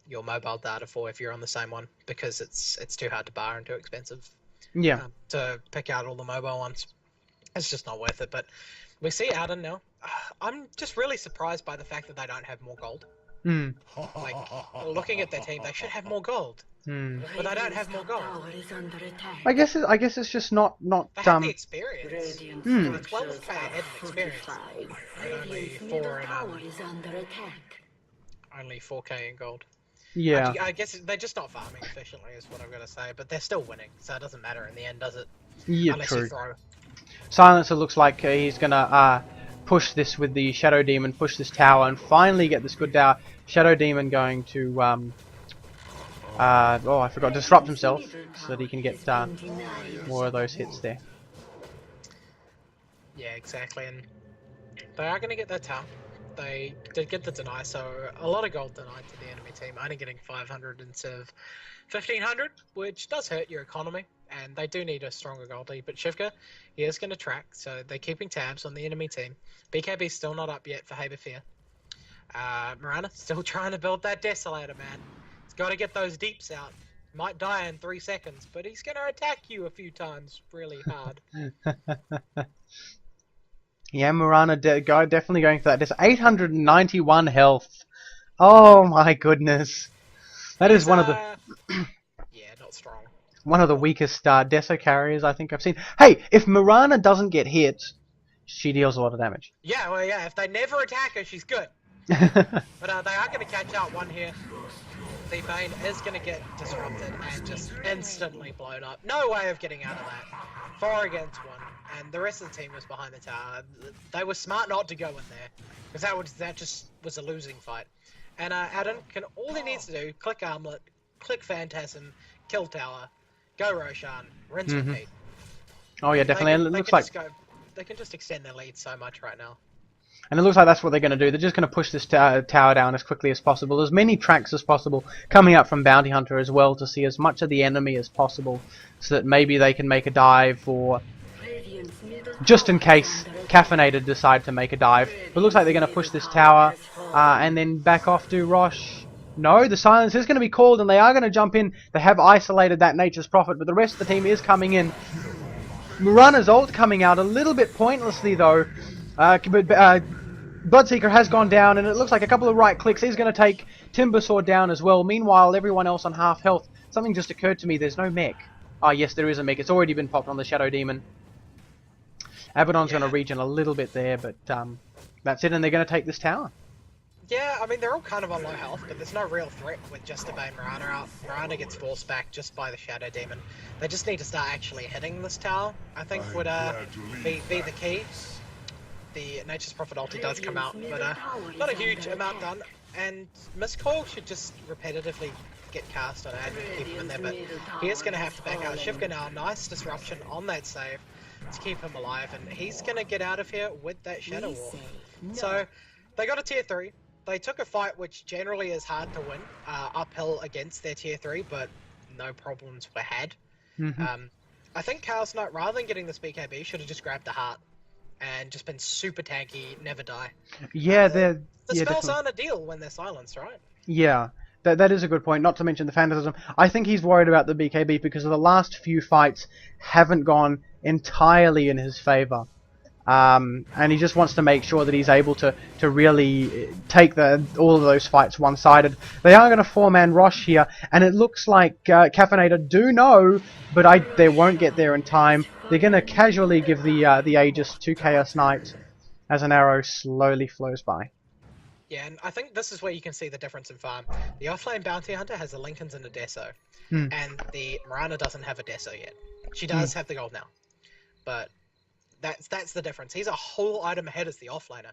mobile data for if you're on the same one, because it's too hard to bar and too expensive. Yeah. To pick out all the mobile ones, it's just not worth it. But we see Arden now. I'm just really surprised by the fact that they don't have more gold. Like, looking at their team, they should have more gold. But they don't have more gold. I guess it's just not They have the experience. The 12k ahead in experience. And only 4k in gold. Yeah. I guess they're just not farming efficiently, is what I'm gonna say. But they're still winning, so it doesn't matter in the end, does it? Yeah, unless true. you throw. Silencer looks like he's gonna push this with the Shadow Demon, push this tower, and finally get this good tower. Shadow Demon going to I forgot, disrupt himself so that he can get more of those hits there. Yeah, exactly, and they are going to get that tower. They did get the deny, so a lot of gold denied to the enemy team, only getting 500 instead of 1500, which does hurt your economy, and they do need a stronger gold lead. But Shivka, he is going to track, so they're keeping tabs on the enemy team. BKB's still not up yet for Haberfear. Mirana still trying to build that Desolator, man. He's got to get those deeps out. Might die in 3 seconds, but he's going to attack you a few times really hard. Yeah, Mirana definitely going for that. There's 891 health. Oh my goodness. That is one of the... yeah, not strong. One of the weakest Deso carriers I think I've seen. Hey, if Mirana doesn't get hit, she deals a lot of damage. Yeah, well, yeah, if they never attack her, she's good. But they are going to catch out one here. The Bane is going to get disrupted and just instantly blown up. No way of getting out of that. 4 against 1. And the rest of the team was behind the tower. They were smart not to go in there, because that just was a losing fight. And Adam all he needs to do, click Armlet, click Phantasm, kill tower, go Roshan, rinse repeat. Oh yeah, definitely. And it looks like they can just extend their lead so much right now. And it looks like that's what they're going to do. They're just going to push this tower down as quickly as possible. As many tracks as possible coming up from Bounty Hunter as well, to see as much of the enemy as possible, so that maybe they can make a dive or just in case Caffeinated decide to make a dive. But it looks like they're going to push this tower and then back off to Rosh. No, the silence is going to be called and they are going to jump in. They have isolated that Nature's Prophet, but the rest of the team is coming in. Mirana's ult coming out a little bit pointlessly though. Bloodseeker has gone down, and it looks like a couple of right clicks is going to take Timbersword down as well. Meanwhile, everyone else on half health. Something just occurred to me, there's no mech. Ah, yes, there is a mech. It's already been popped on the Shadow Demon. Abaddon's going to regen a little bit there, but that's it, and they're going to take this tower. Yeah, I mean, they're all kind of on low health, but there's no real threat with just a Bane Mirana out. Mirana gets forced back just by the Shadow Demon. They just need to start actually hitting this tower, I think would be the key. The Nature's Prophet ulti does come out, but not a huge amount done. And Miscall should just repetitively get cast on Admin to keep him in there, but he is going to have to back out. Shivka now, nice disruption on that save to keep him alive, and he's going to get out of here with that Shadow Wall. So, they got a tier 3. They took a fight which generally is hard to win, uphill against their tier 3, but no problems were had. I think Chaos Knight, rather than getting this BKB, should have just grabbed the heart and just been super tanky, never die. Yeah, the spells aren't a deal when they're silenced, right? Yeah, that is a good point, not to mention the Phantasm. I think he's worried about the BKB because the last few fights haven't gone entirely in his favour. And he just wants to make sure that he's able to really take all of those fights one-sided. They are going to 4-man Rosh here, and it looks like Caffeinated do know, but they won't get there in time. They're going to casually give the Aegis to Chaos Knight as an arrow slowly flows by. Yeah, and I think this is where you can see the difference in farm. The offlane Bounty Hunter has the Lincolns and a Deso, and the Mirana doesn't have a Deso yet. She does have the gold now, but that's the difference. He's a whole item ahead as the offlaner.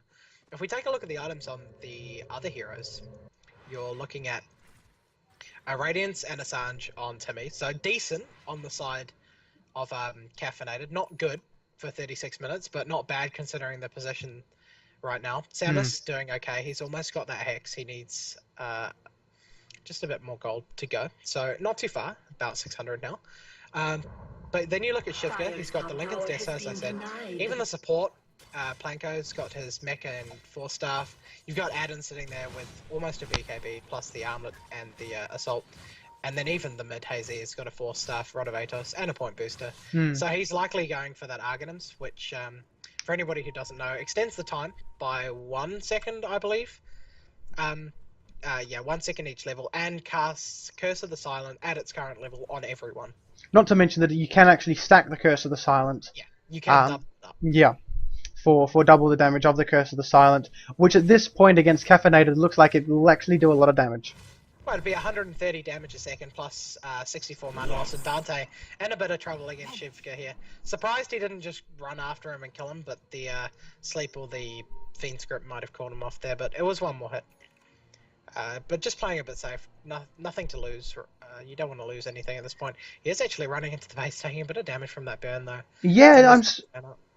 If we take a look at the items on the other heroes, you're looking at a Radiance and Assange on Timmy, so decent on the side of Caffeinated. Not good for 36 minutes, but not bad considering the position right now. Samus doing okay. He's almost got that Hex. He needs just a bit more gold to go. So not too far, about 600 now. But then you look at Shivka, he's got the Lincoln's Deso, as I said. Even the support, Planko's got his Mecha and 4-staff. You've got Adden sitting there with almost a BKB, plus the Armlet and the Assault. And then even the mid Hazy has got a 4-staff, Rodovatos, and a point booster. So he's likely going for that Argonams, which, for anybody who doesn't know, extends the time by 1 second, I believe. Yeah, 1 second each level, and casts Curse of the Silent at its current level on everyone. Not to mention that you can actually stack the Curse of the Silent. Yeah, you can double it up. Yeah, for double the damage of the Curse of the Silent, which at this point against Caffeinated looks like it will actually do a lot of damage. Well, it'd be 130 damage a second plus 64 mana loss, and Dante and a bit of trouble against Shivka here. Surprised he didn't just run after him and kill him, but the sleep or the Fiend script might have caught him off there, but it was one more hit. But just playing a bit safe, nothing to lose. You don't want to lose anything at this point. He is actually running into the base, taking a bit of damage from that burn though. Yeah,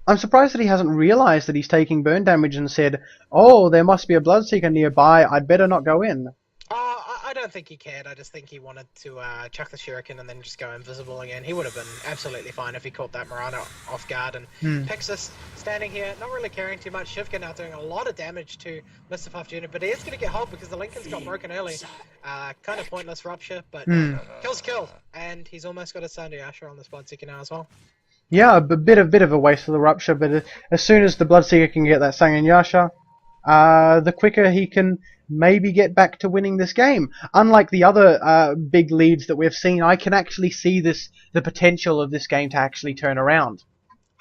I'm surprised that he hasn't realised that he's taking burn damage and said, "Oh, there must be a Bloodseeker nearby. I'd better not go in." I don't think he cared. I just think he wanted to chuck the shuriken and then just go invisible again. He would have been absolutely fine if he caught that Mirana off guard. And Pixis standing here, not really caring too much. Shivka now doing a lot of damage to Mr. Puff Jr., but he is going to get hold because the Lincoln's got broken early. Kind of pointless Rupture, but kill's kill. And he's almost got a Sandyasha on this Bloodseeker now as well. Yeah, a bit of a waste for the Rupture, but as soon as the Bloodseeker can get that Sangyasha, the quicker he can maybe get back to winning this game. Unlike the other big leads that we've seen, I can actually see the potential of this game to actually turn around.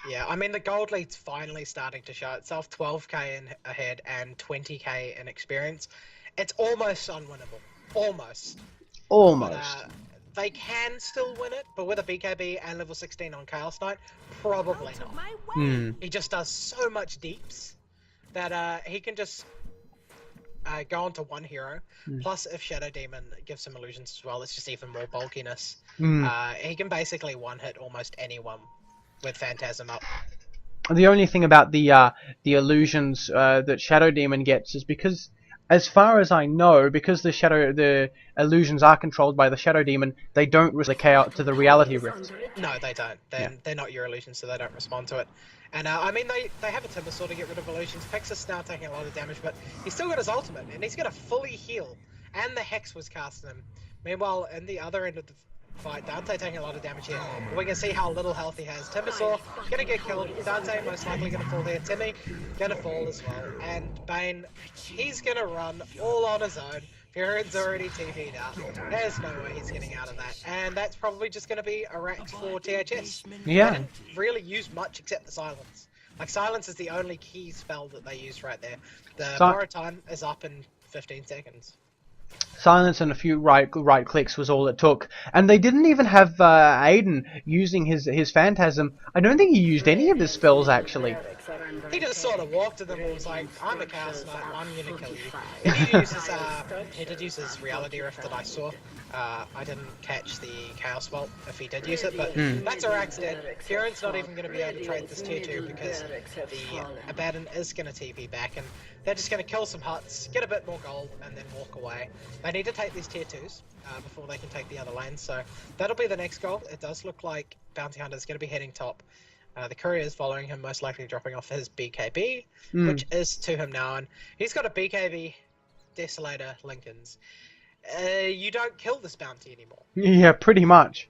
Yeah, I mean, the gold lead's finally starting to show itself. 12k ahead and 20k in experience. It's almost unwinnable. Almost. Almost. They can still win it, but with a BKB and level 16 on Chaos Knight, probably not. He just does so much deeps that he can just go on to one hero. Plus, if Shadow Demon gives him illusions as well, it's just even more bulkiness. He can basically one-hit almost anyone with Phantasm up. The only thing about the illusions that Shadow Demon gets is because, as far as I know, because the illusions are controlled by the Shadow Demon, they don't really chaos to the reality rift. No, they don't. They're not your illusions, so they don't respond to it. And I mean, they have a Timbersaw to get rid of illusions. Pixis now taking a lot of damage, but he's still got his ultimate, and he's going to fully heal. And the Hex was cast on him. Meanwhile, in the other end of the fight, Dante taking a lot of damage here. We can see how little health he has. Timbersaw going to get killed. Dante most likely going to fall there. Timmy going to fall as well. And Bane, he's going to run all on his own. Furian's already TV'd out. There's no way he's getting out of that. And that's probably just going to be a rack for THS. Yeah. They didn't really use much except the Silence. Like, Silence is the only key spell that they used right there. The borrow time is up in 15 seconds. Silence and a few right clicks was all it took, and they didn't even have Aiden using his Phantasm. I don't think he used any of his spells actually. He just sort of walked to them and was like, "I'm a Chaos Knight, I'm gonna kill you." He did use his Reality Rift that I saw. I didn't catch the Chaos Bolt if he did use it, but that's a rack's dead. Kieran's not even going to be able to trade this tier 2 because the Abaddon is going to TP back, and they're just going to kill some huts, get a bit more gold, and then walk away. They need to take these tier 2s before they can take the other lanes, so that'll be the next goal. It does look like Bounty Hunter is going to be heading top. The courier is following him, most likely dropping off his BKB, which is to him now, and he's got a BKB Desolator Lincolns. You don't kill this bounty anymore. Yeah, pretty much.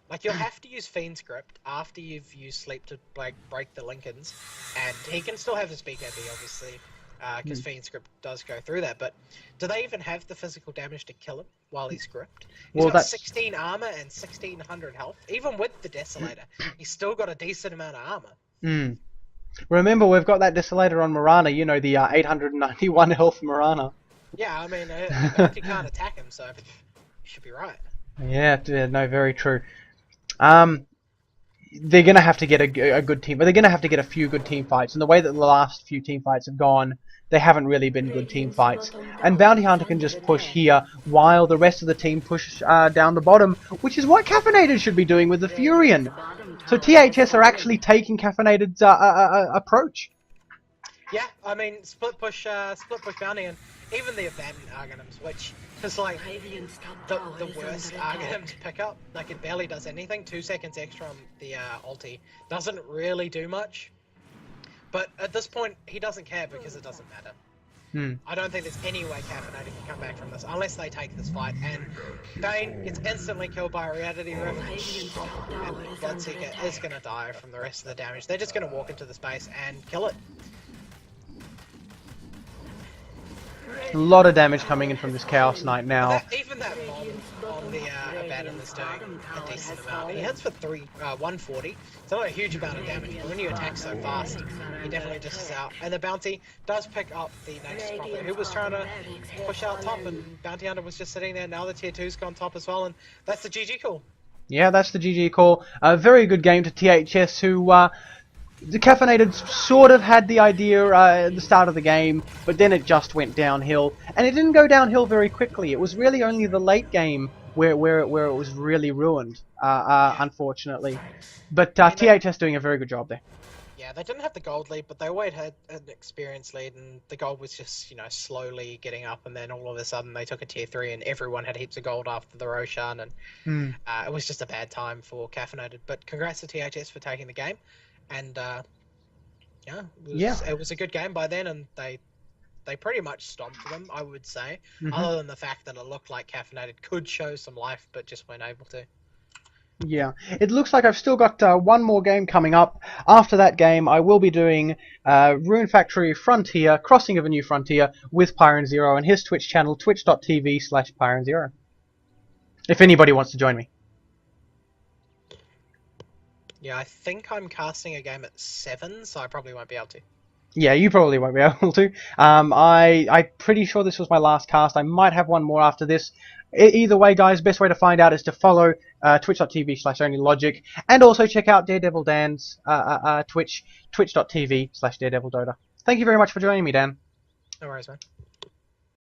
Like, you'll have to use Fiend Script after you've used Sleep to break the Lincolns, and he can still have his BKB, obviously, because Fiend Script does go through that, but do they even have the physical damage to kill him while he's gripped? He's got 16 armor and 1600 health. Even with the Desolator, he's still got a decent amount of armor. Remember, we've got that Desolator on Mirana, you know, the 891 health Mirana. Yeah, I mean, you can't attack him, so you should be right. Yeah, no, very true. They're going to have to get a good team, but they're going to have to get a few good team fights, and the way that the last few team fights have gone, they haven't really been good team fights. And Bounty Hunter can just push here, while the rest of the team push down the bottom, which is what Caffeinated should be doing with the Furion. So THS are actually taking Caffeinated's approach. Yeah, I mean, split push bounty, and even the Abaddon Argonums, which is like the worst Argonum to pick up. Like, it barely does anything. 2 seconds extra on the ulti doesn't really do much. But at this point, he doesn't care because it doesn't matter. I don't think there's any way Caffeinated can come back from this unless they take this fight. And Bane gets instantly killed by a Reality Rift, and Bloodseeker is going to die from the rest of the damage. They're just going to walk into the space and kill it. A lot of damage coming in from this Chaos Knight now. Even that bomb on the Abaddon is doing a decent amount. He hits for 140. It's not a huge amount of damage, but when you attack so fast, he definitely just is out. And the Bounty does pick up the next Prophet, who was trying to push out top, and Bounty Hunter was just sitting there. Now the tier 2's gone top as well, and that's the GG call. Yeah, that's the GG call. A very good game to THS, who the Caffeinated sort of had the idea at the start of the game, but then it just went downhill, and it didn't go downhill very quickly. It was really only the late game where it was really ruined, unfortunately. But THS doing a very good job there. Yeah, they didn't have the gold lead, but they always had an experience lead, and the gold was just, you know, slowly getting up, and then all of a sudden they took a tier 3, and everyone had heaps of gold after the Roshan, and it was just a bad time for Caffeinated. But congrats to THS for taking the game. And it was a good game by then, and they pretty much stomped them, I would say, other than the fact that it looked like Caffeinated could show some life, but just weren't able to. Yeah, it looks like I've still got one more game coming up. After that game, I will be doing Rune Factory Frontier, Crossing of a New Frontier, with Pyron Zero and his Twitch channel, twitch.tv/Pyron Zero. If anybody wants to join me. Yeah, I think I'm casting a game at 7, so I probably won't be able to. Yeah, you probably won't be able to. I'm pretty sure this was my last cast. I might have one more after this. Either way, guys, best way to find out is to follow twitch.tv/OnlyLogic, and also check out Daredevil Dan's Twitch, twitch.tv/DaredevilDota. Thank you very much for joining me, Dan. No worries, man.